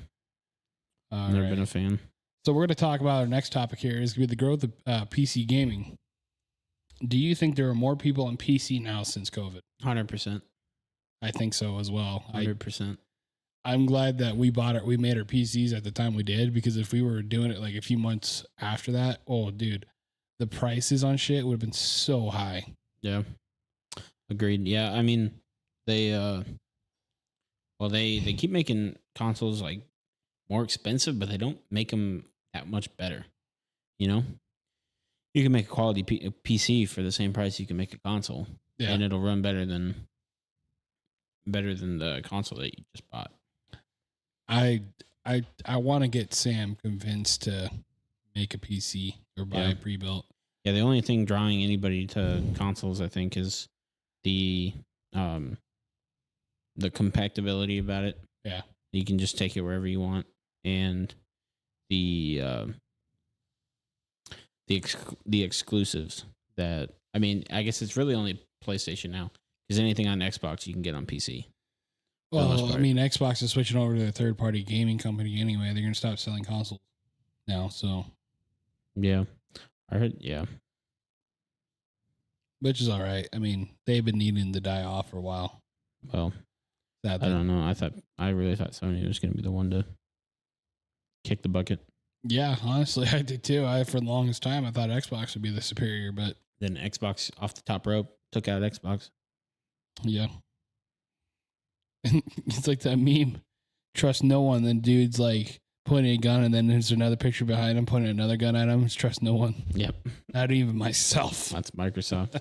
All
Never
right.
been a fan.
So we're going to talk about our next topic here. Is going to be the growth of PC gaming. Do you think there are more people on PC now since COVID?
100%.
I think so as well.
100%.
I'm glad that we made our PCs at the time we did, because if we were doing it like a few months after that, oh dude, the prices on shit would have been so high.
Yeah. Agreed. Yeah, I mean, they keep making consoles like more expensive, but they don't make them that much better. You know? You can make a quality PC for the same price you can make a console, and it'll run better than the console that you just bought.
I want to get Sam convinced to make a PC or buy a pre-built.
Yeah, the only thing drawing anybody to consoles, I think, is the compatibility about it.
Yeah,
you can just take it wherever you want, and the exclusives that, I mean, I guess it's really only PlayStation now, because anything on Xbox you can get on PC.
Well, I mean, Xbox is switching over to their third-party gaming company anyway. They're going to stop selling consoles now, so.
Yeah. I heard, yeah.
Which is all right. I mean, they've been needing to die off for a while.
Well, I don't know. I really thought Sony was going to be the one to kick the bucket.
Yeah, honestly, I did too. For the longest time, I thought Xbox would be the superior, but.
Then Xbox off the top rope took out Xbox.
Yeah. It's like that meme. Trust no one. Then dude's like pointing a gun, and then there's another picture behind him pointing another gun at him. It's trust no one.
Yep.
Not even myself.
That's Microsoft.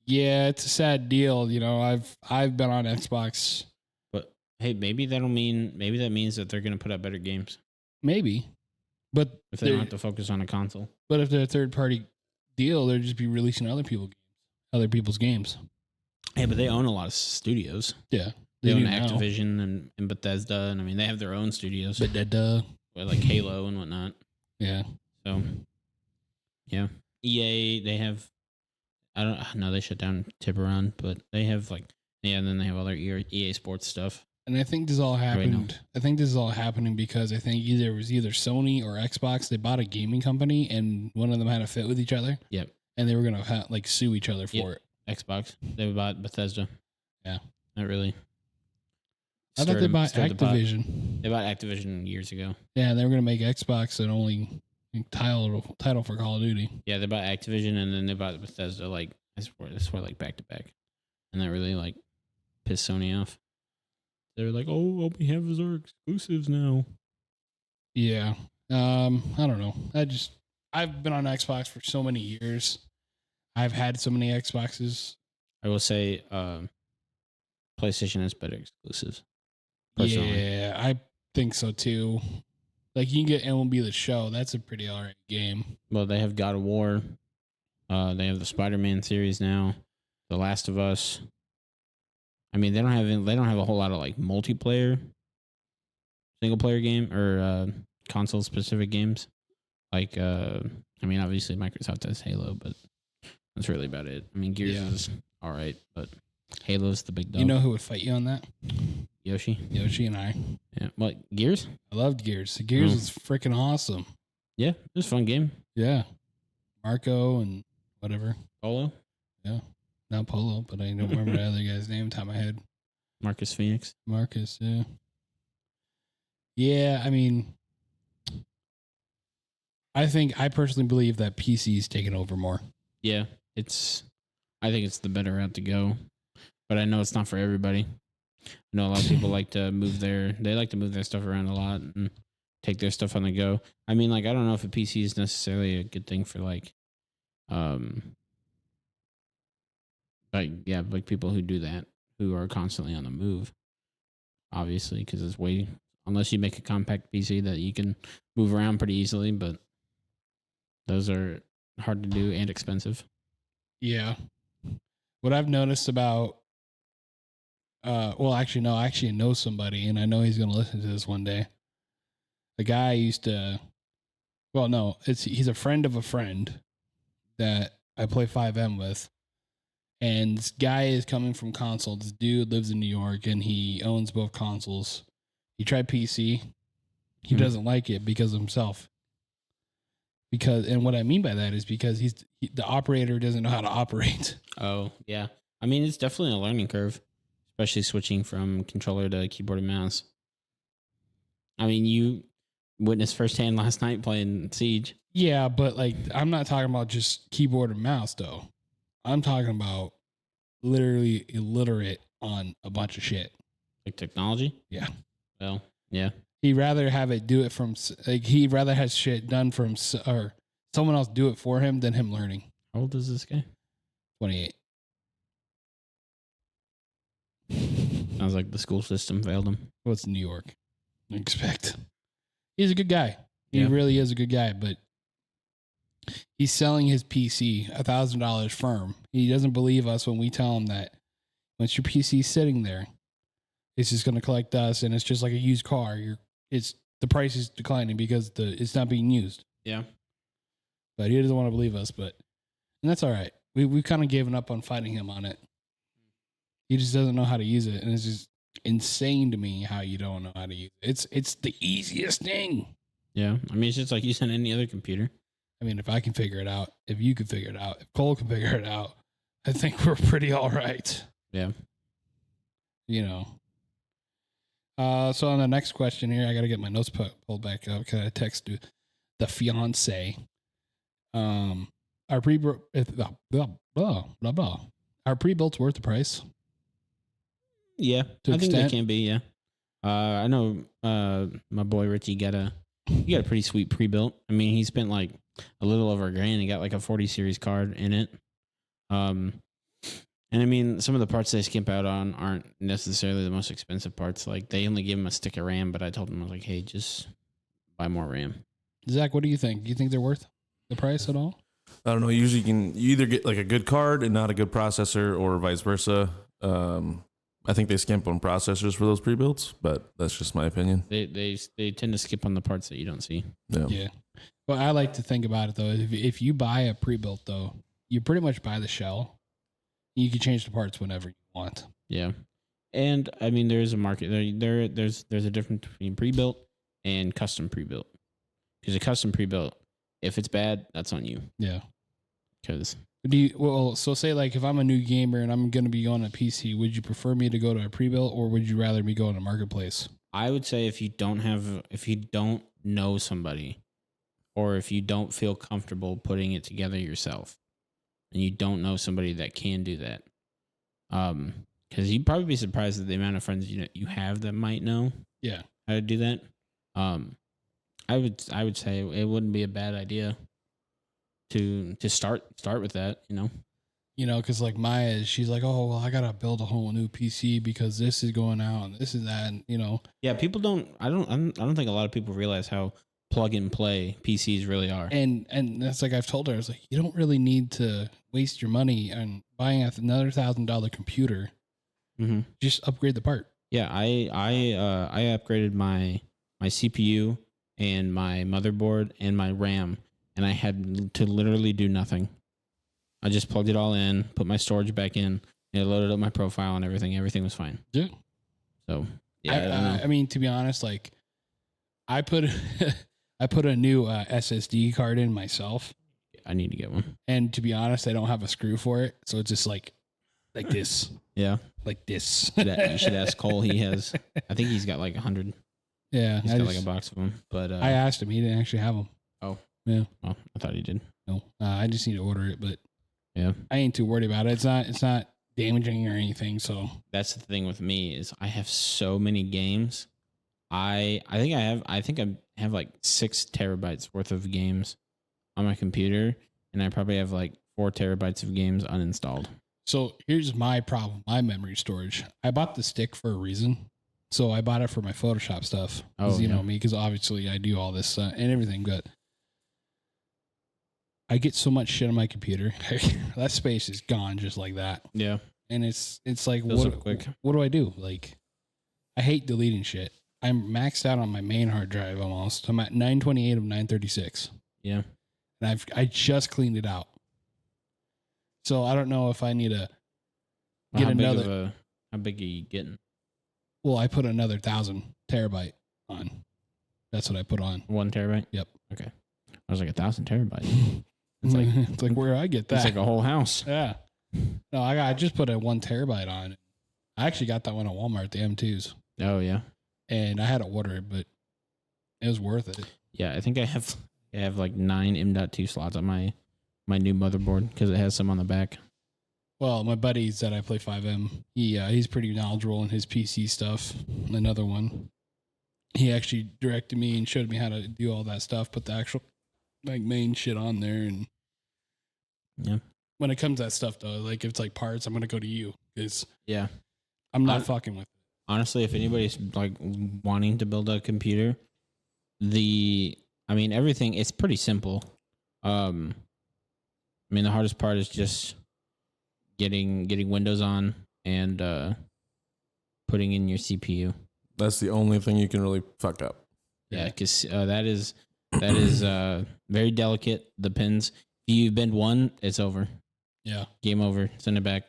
Yeah, it's a sad deal. You know, I've been on Xbox.
But hey, maybe that means that they're going to put out better games.
Maybe. But
if they don't have to focus on a console.
But if they're a third party deal, they'll just be releasing other people's games.
Yeah, but they own a lot of studios.
Yeah.
They own Activision and Bethesda, and I mean they have their own studios.
Bethesda.
Like Halo and whatnot.
Yeah.
So yeah. EA, they have I don't know, they shut down Tiburon, but they have and then they have other EA Sports stuff.
And I think this all happened. I think this is all happening because I think it was either Sony or Xbox. They bought a gaming company, and one of them had a fit with each other.
Yep.
And they were gonna sue each other for it.
Xbox. They bought Bethesda. Yeah. Not really.
I thought they bought Activision.
They bought Activision years ago.
Yeah, and they were gonna make Xbox an only title for Call of Duty.
Yeah, they bought Activision and then they bought Bethesda I swear back to back. And that really pissed Sony off. They were like, "Oh, all we have is our exclusives now."
Yeah. I don't know. I've been on Xbox for so many years. I've had so many Xboxes.
I will say PlayStation has better exclusives. Personally.
Yeah, I think so too. You can get MLB The Show. That's a pretty alright game.
Well, they have God of War. They have the Spider-Man series now. The Last of Us. I mean, they don't have a whole lot of multiplayer, single player game or console specific games. I mean, obviously Microsoft has Halo, but that's really about it. I mean, Gears is all right, but Halo's the big dog.
You know who would fight you on that?
Yoshi
and I.
Yeah. What, Gears?
I loved Gears. Gears is freaking awesome.
Yeah, it was a fun game.
Yeah. Marco and whatever.
Polo?
Yeah. Not Polo, but I don't remember the other guy's name top of my head.
Marcus Phoenix.
Marcus, yeah. Yeah, I mean, I personally believe that PC's taking over more.
Yeah, I think it's the better route to go. But I know it's not for everybody. I know a lot of people like to move their stuff around a lot and take their stuff on the go. I mean, I don't know if a PC is necessarily a good thing for people who do that, who are constantly on the move. Obviously, because unless you make a compact PC that you can move around pretty easily, but those are hard to do and expensive.
Yeah. What I've noticed about I actually know somebody, and I know he's going to listen to this one day. The guy he's a friend of a friend that I play 5M with. And this guy is coming from console. This dude lives in New York, and he owns both consoles. He tried PC. He doesn't like it because of himself. And what I mean by that is because the operator doesn't know how to operate.
Oh, yeah. I mean, it's definitely a learning curve, especially switching from controller to keyboard and mouse. I mean, you witnessed firsthand last night playing Siege.
Yeah, but I'm not talking about just keyboard and mouse, though. I'm talking about literally illiterate on a bunch of shit.
Like technology?
Yeah.
Well, yeah.
He'd rather have it do it from, he'd rather have shit done from, or someone else do it for him than him learning.
How old is this guy?
28.
Sounds like the school system failed him.
Well, it's New York. I expect. He's a good guy. He really is a good guy, but he's selling his PC $1,000 firm. He doesn't believe us when we tell him that once your PC's sitting there, it's just going to collect dust, and it's just like a used car. The price is declining because it's not being used.
Yeah.
But he doesn't want to believe us, and that's all right. We've kind of given up on fighting him on it. He just doesn't know how to use it, and it's just insane to me how you don't know how to use it. It's the easiest thing.
Yeah. I mean, it's just like using any other computer.
I mean, if I can figure it out, if you can figure it out, if Cole can figure it out, I think we're pretty all right.
Yeah.
You know. So on the next question here, I got to get my notes pulled back up because I texted the fiance. Our pre-built worth the price.
Yeah.
To
I think
extent?
they can be. Yeah. I know. My boy Richie got a pretty sweet pre-built. I mean, he spent like a little over $1,000. He got like a 40 series card in it. And I mean, some of the parts they skimp out on aren't necessarily the most expensive parts. Like they only give him a stick of RAM, but I told him, I was like, hey, just buy more RAM.
Zach, what do you think? Do you think they're worth the price at all?
I don't know. Usually you either get like a good card and not a good processor or vice versa. I think they skimp on processors for those pre-builds, but that's just my opinion.
They tend to skip on the parts that you don't see.
Yeah. Well, I like to think about it though. If you buy a pre-built though, you pretty much buy the shell. You can change the parts whenever you want.
Yeah. And I mean, there's a market there's a difference between pre-built and custom pre-built. Because a custom pre-built, if it's bad, that's on you.
Yeah.
Because
so say like if I'm a new gamer and I'm going to be on a PC, would you prefer me to go to a pre-built or would you rather me go on a marketplace?
I would say if you don't know somebody, or if you don't feel comfortable putting it together yourself, and you don't know somebody that can do that, because you'd probably be surprised at the amount of friends you have that might know
Yeah.
how to do that. I would say it wouldn't be a bad idea to start with that.
Because like Maya, she's like, oh, well, I got to build a whole new PC because this is going out and this is that. And,
Yeah, people don't. I don't think a lot of people realize how plug and play PCs really are.
And that's like I've told her, I was like, you don't really need to waste your money on buying another $1,000 computer.
Mm-hmm.
Just upgrade the part.
Yeah, I upgraded my CPU and my motherboard and my RAM, and I had to literally do nothing. I just plugged it all in, put my storage back in, and it loaded up my profile and everything. Everything was fine.
Yeah.
So yeah, I don't know.
I mean, to be honest, like I put a new SSD card in myself.
I need to get one.
And to be honest, I don't have a screw for it, so it's just like this.
Yeah,
like this.
You should ask Cole. I think he's got like 100.
Yeah,
he's got like a box of them. But
I asked him; he didn't actually have them.
Oh,
yeah.
Oh, I thought he did.
No, I just need to order it, but
yeah, I
ain't too worried about it. It's not damaging or anything. So
that's the thing with me is I have so many games. I think I have like 6 terabytes worth of games on my computer, and I probably have like 4 terabytes of games uninstalled.
So here's my problem, my memory storage. I bought the stick for a reason. So I bought it for my Photoshop stuff. Oh, you know me, because obviously I do all this and everything, but I get so much shit on my computer. That space is gone just like that.
Yeah.
And it's like,
quick.
What do I do? Like, I hate deleting shit. I'm maxed out on my main hard drive almost. I'm at 928 of 936.
Yeah.
And I just cleaned it out. So I don't know if I need to get another.
How big are you getting?
Well, I put another 1,000 terabyte on. That's what I put on.
1 terabyte?
Yep.
Okay. I was like 1,000 terabytes.
It's like where I get that.
It's like a whole house.
Yeah. No, I just put a 1 terabyte on. I actually got that one at Walmart, the M2s.
Oh yeah.
And I had to order it, but it was worth it.
Yeah, I think I have like 9 M.2 slots on my new motherboard because it has some on the back.
Well, my buddies that I play 5M, he's pretty knowledgeable in his PC stuff. Another one, he actually directed me and showed me how to do all that stuff, put the actual like main shit on there. And
yeah,
when it comes to that stuff though, like if it's like parts, I'm gonna go to you because
yeah,
I'm not fucking with it.
Honestly, if anybody's like wanting to build a computer, everything, it's pretty simple. The hardest part is just getting Windows on and putting in your CPU.
That's the only thing you can really fuck up.
Yeah, because that is very delicate. The pins, if you bend one, it's over.
Yeah.
Game over. Send it back.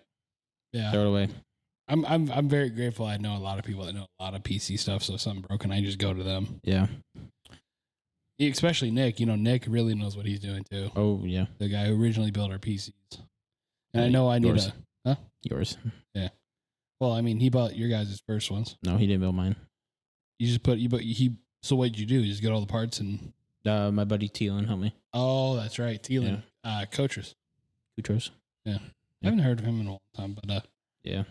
Yeah.
Throw it away.
I'm very grateful. I know a lot of people that know a lot of PC stuff. So if something broken, I just go to them.
Yeah.
Especially Nick. Nick really knows what he's doing too.
Oh yeah.
The guy who originally built our PCs. And I know I need
yours.
Yeah. Well, I mean, he bought your guys' first ones.
No, he didn't build mine.
You just so what did you do? You just get all the parts and
my buddy Teelan helped me.
Oh, that's right. Teelan. Coaches.
Coutros.
Yeah. I haven't heard of him in a long time, but
yeah.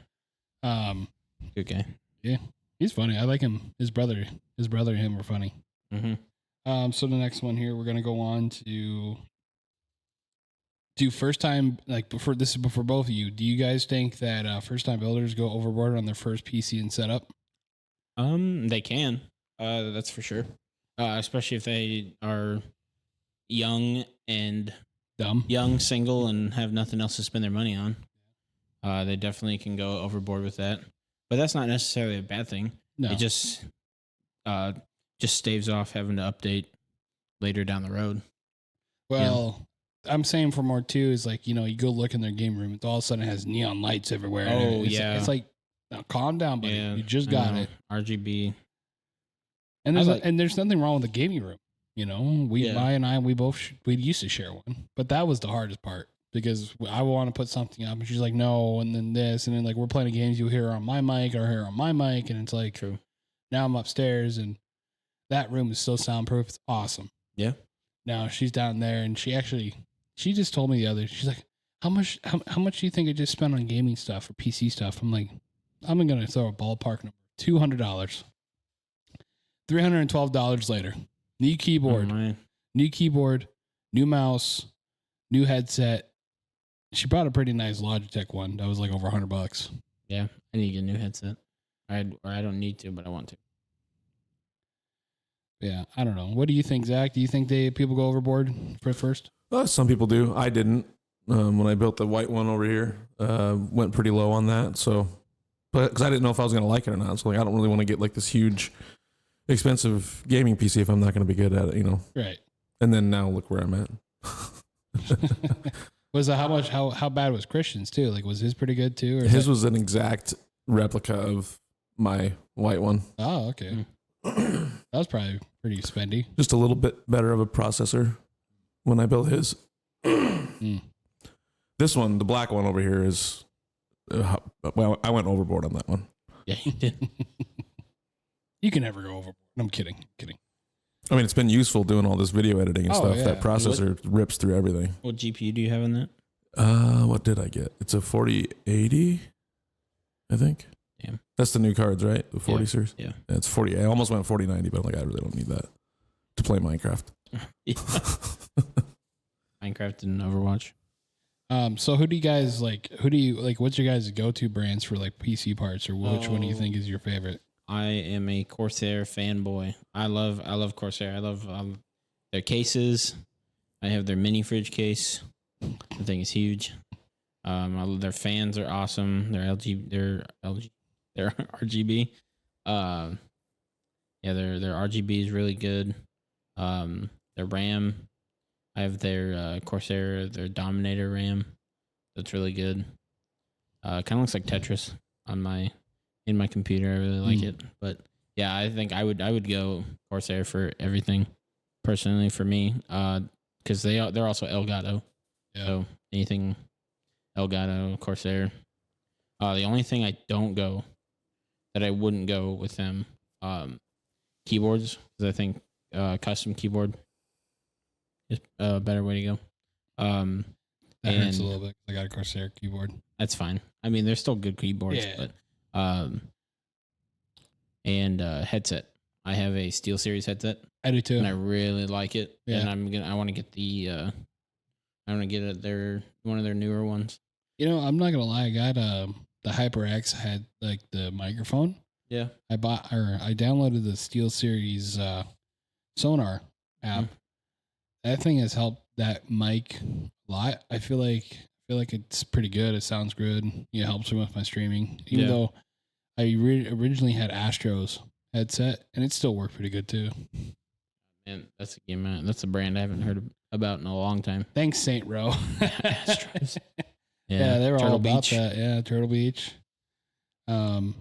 Good guy.
Yeah. He's funny. I like him. His brother and him are funny.
Mm-hmm.
So the next one here, we're gonna go on to do first time, like before both of you. Do you guys think that first time builders go overboard on their first PC and setup?
They can. That's for sure. Especially if they are young, single, and have nothing else to spend their money on. They definitely can go overboard with that. But that's not necessarily a bad thing.
No.
It just staves off having to update later down the road.
Well, I'm saying for more too is like, you go look in their game room, all of a sudden it has neon lights everywhere.
Oh,
It's like, now calm down, buddy. Yeah, you just got it.
RGB.
And there's nothing wrong with the gaming room. Maya and I, we used to share one, but that was the hardest part because I want to put something up and she's like, no. And then this, and then like, we're playing games. You hear her on my mic or her on my mic. And it's like,
true.
Now I'm upstairs and that room is so soundproof. It's awesome.
Yeah.
Now she's down there and she just told me she's like, how much do you think I just spent on gaming stuff or PC stuff? I'm like, I'm going to throw a ballpark number, $200. $312 later. New keyboard, new mouse, new headset. She bought a pretty nice Logitech one that was like over $100.
Yeah, I need to get a new headset. I don't need to, but I want to.
Yeah, I don't know. What do you think, Zach? Do you think people go overboard for first?
Some people do. I didn't. When I built the white one over here, went pretty low on that. So, but because I didn't know if I was going to like it or not. So like, I don't really want to get like this huge, expensive gaming PC if I'm not going to be good at it,
Right.
And then now look where I'm at.
Was that how bad was Christian's too? Like, was his pretty good too? Or
his was an exact replica of my white one.
Oh, okay. That was probably pretty spendy.
Just a little bit better of a processor when I built his. This one, the black one over here is, well, I went overboard on that one.
Yeah, you did.
You can never go overboard. I'm kidding.
I mean, it's been useful doing all this video editing and stuff.
Yeah.
That processor rips through everything.
What GPU do you have in that?
What did I get? It's a 4080, I think.
Damn.
That's the new cards, right? The 40 series?
Yeah.
It's 40. I almost went 4090, but I'm like, I really don't need that to play Minecraft.
Minecraft and Overwatch.
So who do you guys like? What's your guys' go-to brands for like PC parts, or which one do you think is your favorite?
I am a Corsair fanboy. I love Corsair. I love their cases. I have their mini fridge case. The thing is huge. Their fans are awesome. They're RGB. Yeah, their RGB is really good. Their RAM. I have their Corsair, their Dominator RAM. That's really good. Kind of looks like Tetris in my computer. I really like it. But yeah, I think I would go Corsair for everything. Personally, for me, because they're also Elgato.
Yeah.
So anything Elgato, Corsair. The only thing I don't go that I wouldn't go with them, keyboards, because I think custom keyboard is a better way to go.
That hurts a little bit. I got a Corsair keyboard.
That's fine. I mean, they're still good keyboards, but headset. I have a SteelSeries headset.
I do too,
and I really like it.
Yeah.
And I want to get one of their newer ones.
I'm not gonna lie. I got the HyperX had like the microphone.
Yeah.
I downloaded the SteelSeries Sonar app. That thing has helped that mic a lot. I feel like it's pretty good. It sounds good. It helps me with my streaming. Even though I originally had Astro's headset, and it still worked pretty good too.
And that's a brand I haven't heard about in a long time.
Thanks, Saint Row.
Astros.
Yeah, they were
Turtle
all about
Beach.
that. Yeah, Turtle Beach.
know,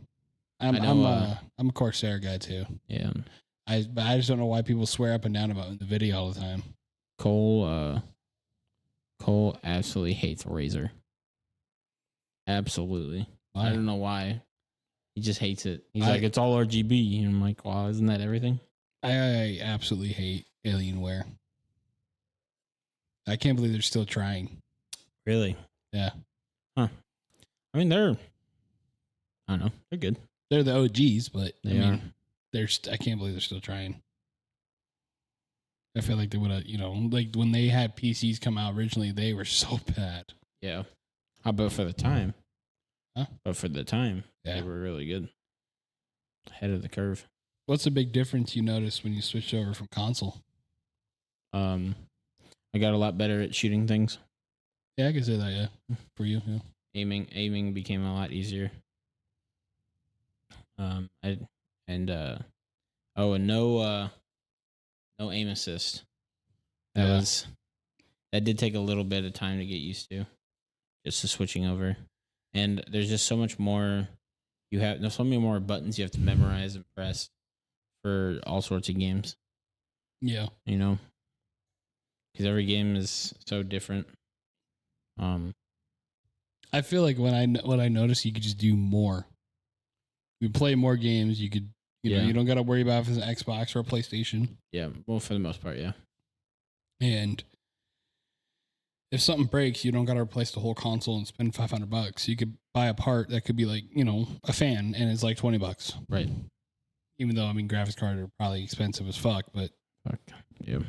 I'm a Corsair guy too.
Yeah.
I just don't know why people swear up and down about it in the video all the time.
Cole absolutely hates Razer. Absolutely.
Why?
I don't know why. He just hates it. He's
I-
like, it's all RGB. And I'm like, wow, isn't that everything?
I absolutely hate Alienware. I can't believe they're still trying.
Really?
Yeah.
Huh. I mean, I don't know. They're good.
They're the OGs, but
They are.
I can't believe they're still trying. I feel like they would have, like when they had PCs come out originally, they were so bad.
Yeah. How about for the time?
Huh?
But for the time,
Yeah.
they were really good. Ahead of the curve.
What's the big difference you noticed when you switched over from console?
I got a lot better at shooting things.
Yeah, I can say that, yeah. For you, yeah.
Aiming became a lot easier. No aim assist. That did take a little bit of time to get used to, just to switching over. And there's just so much more. There's so many more buttons you have to memorize and press for all sorts of games.
Yeah.
Because every game is so different.
I feel like what I noticed, you could just do more. You play more games. You could, you don't got to worry about if it's an Xbox or a PlayStation.
Yeah, well, for the most part, yeah.
And if something breaks, you don't got to replace the whole console and spend $500. You could buy a part that could be like, a fan, and it's like $20.
Right.
Even though, graphics cards are probably expensive as fuck, but
Yeah.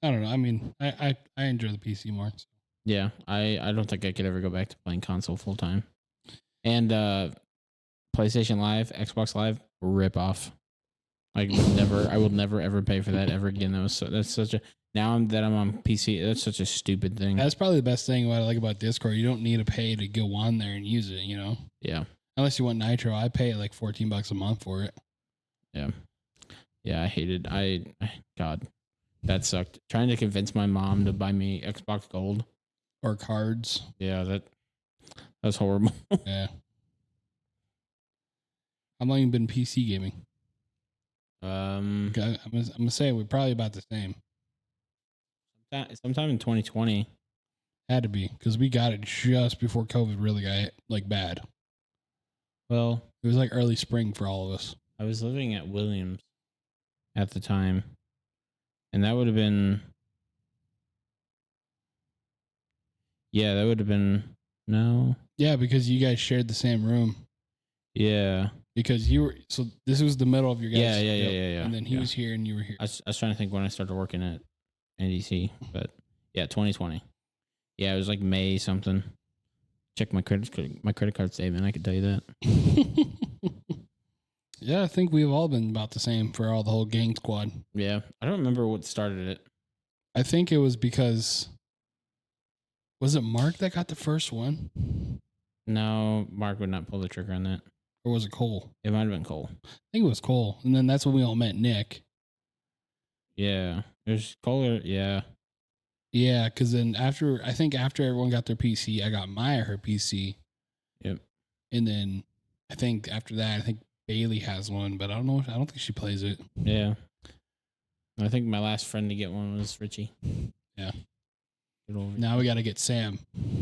I don't know. I enjoy the PC more. So.
Yeah, I don't think I could ever go back to playing console full time. And PlayStation Live, Xbox Live, rip off. I will never ever pay for that ever again. That's such a now that I'm on PC, that's such a stupid thing.
That's probably the best thing what I like about Discord. You don't need to pay to go on there and use it,
Yeah.
Unless you want Nitro. I pay like $14 a month for it.
Yeah. Yeah, I hated God. That sucked. Trying to convince my mom to buy me Xbox Gold.
Or cards.
Yeah, that was horrible.
Yeah. How long you been PC gaming? I'm gonna say we're probably about the same.
Sometime in 2020.
Had to be, because we got it just before COVID really got like bad.
Well,
it was like early spring for all of us.
I was living at Williams at the time, and that would have been. Yeah, that would have been no.
Yeah, because you guys shared the same room.
Yeah.
Because you were this was the middle of your guys.
Yeah.
And then he was here and you were here.
I was trying to think when I started working at NDC, but yeah, 2020. Yeah, it was like May something. Check my credit card statement. I could tell you that.
Yeah, I think we've all been about the same for all the whole gang squad.
Yeah, I don't remember what started it.
I think it was because was it Mark that got the first one?
No, Mark would not pull the trigger on that.
Or was it Cole?
It might have been Cole.
I think it was Cole. And then that's when we all met Nick.
Yeah. There's Cole. Yeah.
Yeah, because then after everyone got their PC, I got Maya her PC.
Yep.
And then I think after that, I think Bailey has one, but I don't think she plays it.
Yeah. I think my last friend to get one was Richie.
Yeah. Now we got to get Sam.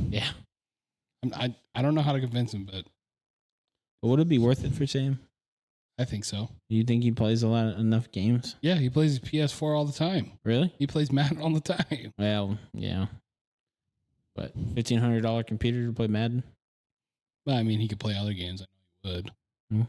Yeah.
I don't know how to convince him, but
would it be worth it for Sam?
I think so.
Do you think he plays enough games?
Yeah, he plays PS4 all the time.
Really?
He plays Madden all the time.
Well, yeah. But $1,500 computer to play Madden?
Well, I mean, he could play other games. I know he would.
Hmm.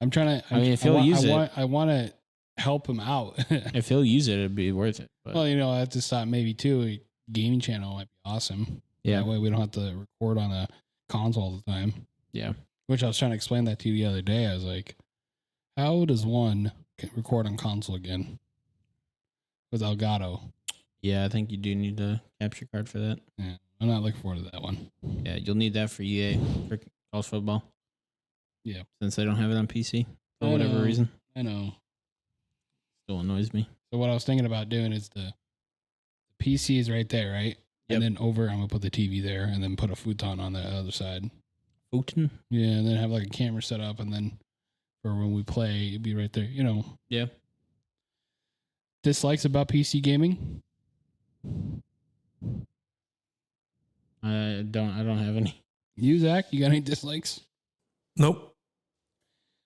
I'm trying to.
if he'll use it,
I want to help him out.
If he'll use it, it'd be worth it. But.
Well, I have to stop maybe too. A gaming channel might be awesome.
Yeah.
That way we don't have to record on a console all the time.
Yeah.
Which I was trying to explain that to you the other day. I was like, how does one record on console again with Elgato?
Yeah, I think you do need a capture card for that.
Yeah, I'm not looking forward to that one.
Yeah, you'll need that for EA, for college football.
Yeah.
Since they don't have it on PC for whatever reason.
I know.
Still annoys me.
So what I was thinking about doing is the PC is right there, right?
Yep.
And then over, I'm going to put the TV there and then put a futon on the other side.
Houghton.
Yeah, and then have like a camera set up, and then for when we play, it'd be right there. You know.
Yeah.
Dislikes about PC gaming?
I don't have any.
You, Zach, you got any dislikes?
Nope.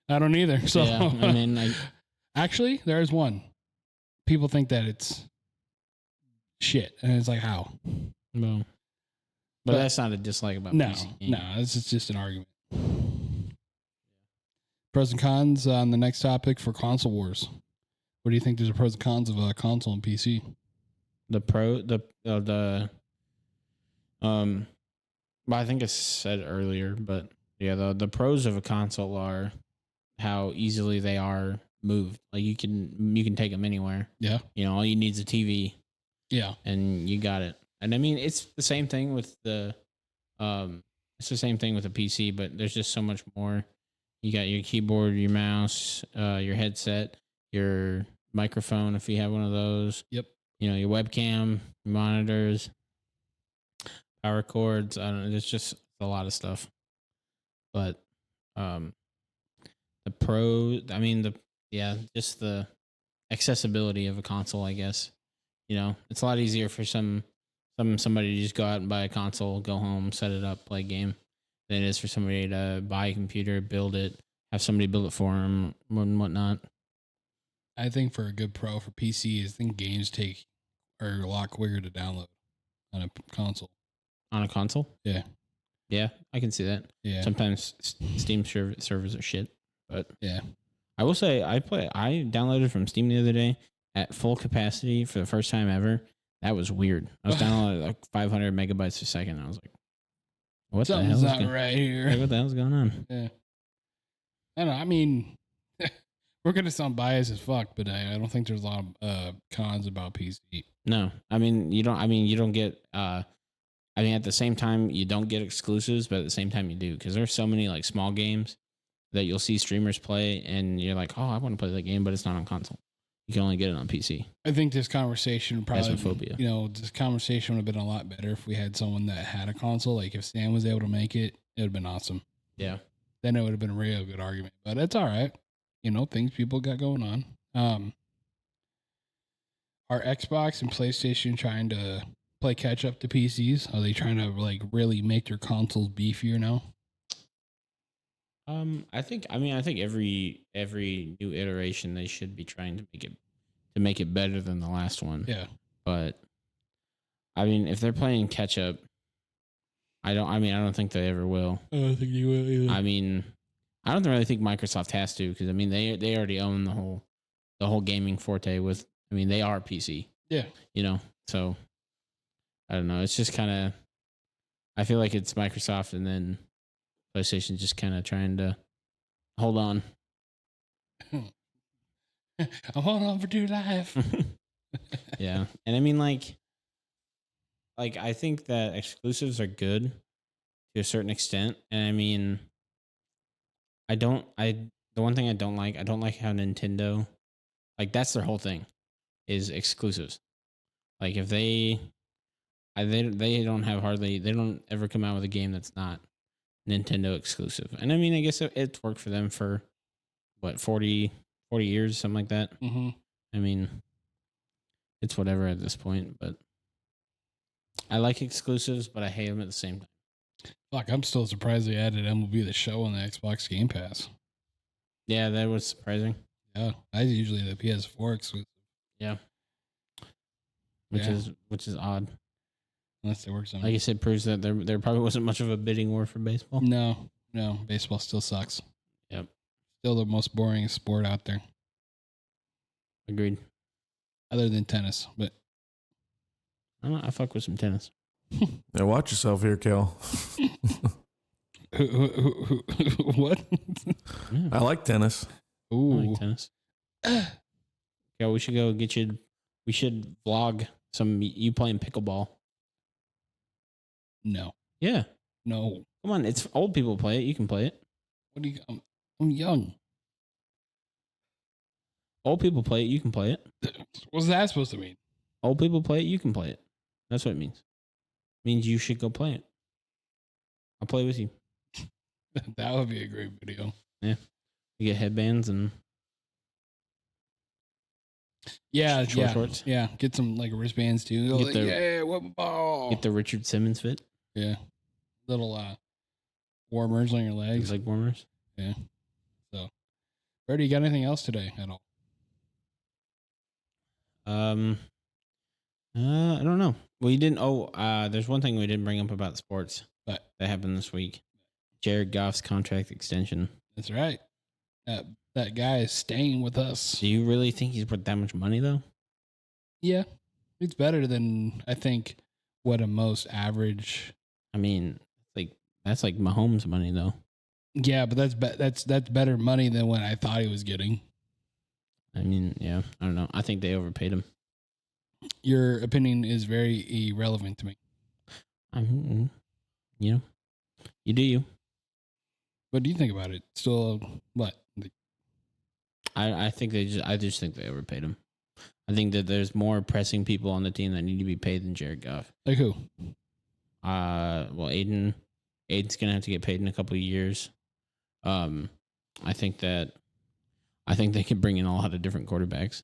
I don't either. So
Yeah, I mean,
actually, there's one. People think that it's shit, and it's like, how?
well, but that's not a dislike about
No,
PC gaming.
no, this is just an argument. Pros and cons on the next topic for console wars. What do you think? There's a pros and cons of a console and PC.
Well, I think I said earlier, but yeah, the pros of a console are how easily they are moved. Like you can take them anywhere.
Yeah,
You know, all you need is a TV,
yeah,
and you got it. And I mean, it's the same thing with the PC, but there's just so much more. You got your keyboard, your mouse, your headset, your microphone if you have one of those.
Yep.
You know, your webcam, your monitors, power cords. I don't know. There's just a lot of stuff. But the just the accessibility of a console, I guess. You know, it's a lot easier for somebody to just go out and buy a console, go home, set it up, play a game, than it is for somebody to buy a computer, build it, have somebody build it for them, and whatnot.
I think for a good pro for PC, I think games are a lot quicker to download on a console.
On a console?
Yeah.
Yeah, I can see that.
Yeah.
Sometimes Steam servers are shit, but
yeah.
I will say I downloaded from Steam the other day at full capacity for the first time ever. That was weird. I was downloading like 500 megabytes a second. I was like, what
Something's
the hell?
not right here.
What the hell's going on?
Yeah. I don't know. I mean, we're going to sound biased as fuck, but I don't think there's a lot of cons about PC.
No, you don't get, at the same time, you don't get exclusives, but at the same time you do. Because there's so many like small games that you'll see streamers play and you're like, oh, I want to play that game, but it's not on console. You can only get it on PC.
I think this conversation
Phasmophobia.
This conversation would have been a lot better if we had someone that had a console. Like if Stan was able to make it, it would have been awesome.
Yeah.
Then it would have been a real good argument. But it's all right. You know, things people got going on. Are Xbox and PlayStation trying to play catch up to PCs? Are they trying to like really make their consoles beefier now?
I think every new iteration they should be trying to make it better than the last one.
Yeah.
But I mean, if they're playing catch up, I don't think they ever will.
I don't think you will either.
I mean, I don't really think Microsoft has to, because I mean they already own the whole gaming forte with. I mean, they are PC.
Yeah.
You know, so I don't know. It's just kind of. I feel like it's Microsoft and then PlayStation just kind of trying to hold on.
I'm holding on for dear life.
Yeah, and I mean like I think that exclusives are good to a certain extent, and I mean, the one thing I don't like how Nintendo, like that's their whole thing, is exclusives. Like if they don't ever come out with a game that's not Nintendo exclusive. And I mean, I guess it's worked for them for what, 40 years, something like that.
Mm-hmm.
I mean, it's whatever at this point, but I like exclusives, but I hate them at the same time.
Fuck, I'm still surprised they added MLB The Show on the Xbox Game Pass.
Yeah, that was surprising.
Yeah, I usually the PS4 exclusive.
Yeah. Which is odd.
Unless they work something.
Like I said, proves that there probably wasn't much of a bidding war for baseball.
No, baseball still sucks.
Yep.
Still the most boring sport out there.
Agreed.
Other than tennis, but
I fuck with some tennis.
Yeah, watch yourself here, Kel.
What?
Yeah.
I like tennis.
Ooh.
I like tennis. Yeah, we should go get you. We should vlog you playing pickleball.
No.
Yeah.
No.
Come on, it's old people play it. You can play it.
What do you? I'm young.
Old people play it. You can play it.
What's that supposed to mean?
Old people play it. You can play it. That's what it means. It means you should go play it. I'll play with you.
That would be a great video.
You get headbands and
shorts. Yeah, get some like wristbands too.
Get the-
what ball?
get the Richard Simmons fit.
Yeah, little warmers on your legs.
Leg warmers.
Yeah. So, Brady, you got anything else today at all?
I don't know. We didn't. There's one thing we didn't bring up about sports.
But
that happened this week. Jared Goff's contract extension.
That's right. That guy is staying with us.
Do you really think he's worth that much money though?
Yeah, it's better than I think what a most average.
I mean, that's like Mahomes' money though.
Yeah, but that's better money than what I thought he was getting.
I mean, yeah, I don't know. I think they overpaid him.
Your opinion is very irrelevant to me.
I mean, you do you.
What do you think about it? Still, what?
I think I just think they overpaid him. I think that there's more pressing people on the team that need to be paid than Jared Goff.
Like who?
Well, Aiden's gonna have to get paid in a couple of years. I think they could bring in a lot of different quarterbacks.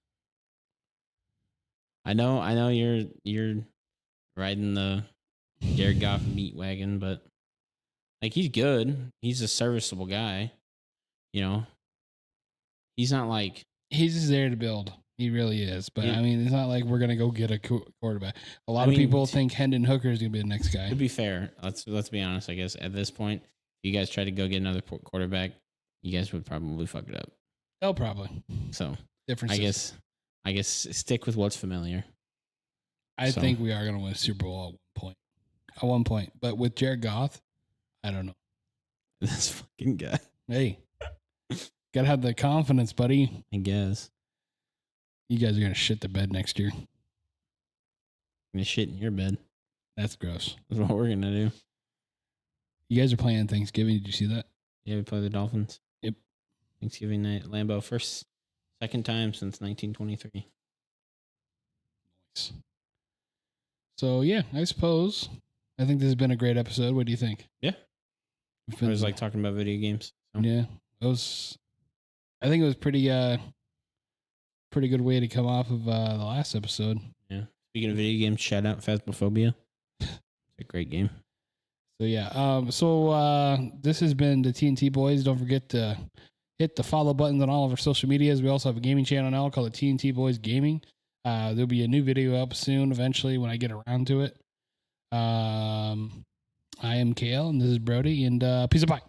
I know you're riding the Jared Goff meat wagon, but like he's good. He's a serviceable guy. He's not like
He's just there to build. He really is. But
Yeah.
I mean, it's not like we're gonna go get a quarterback. A lot of people think Hendon Hooker is gonna be the next guy.
To be fair, let's be honest. I guess at this point, if you guys try to go get another quarterback, you guys would probably fuck it up.
They'll probably.
So
Different.
I guess stick with what's familiar.
I think we are gonna win a Super Bowl at one point. But with Jared Goff, I don't know.
This fucking guy.
Hey, gotta have the confidence, buddy.
I guess.
You guys are gonna shit the bed next year.
I'm gonna shit in your bed.
That's gross.
That's what we're gonna do.
You guys are playing Thanksgiving. Did you see that?
Yeah, we play the Dolphins.
Yep.
Thanksgiving night, Lambeau, second time since 1923.
Nice. So yeah, I suppose. I think this has been a great episode. What do you think?
Yeah.
It
I was like talking about video games. So.
Yeah, I think it was pretty good way to come off of the last episode.
Yeah. Speaking of video games, shout out Phasmophobia. It's a great game.
So yeah. This has been the TNT Boys. Don't forget to hit the follow buttons on all of our social medias. We also have a gaming channel now called the TNT Boys Gaming. There'll be a new video up soon, eventually, when I get around to it. I am KL, and this is Brody, and peace and bye.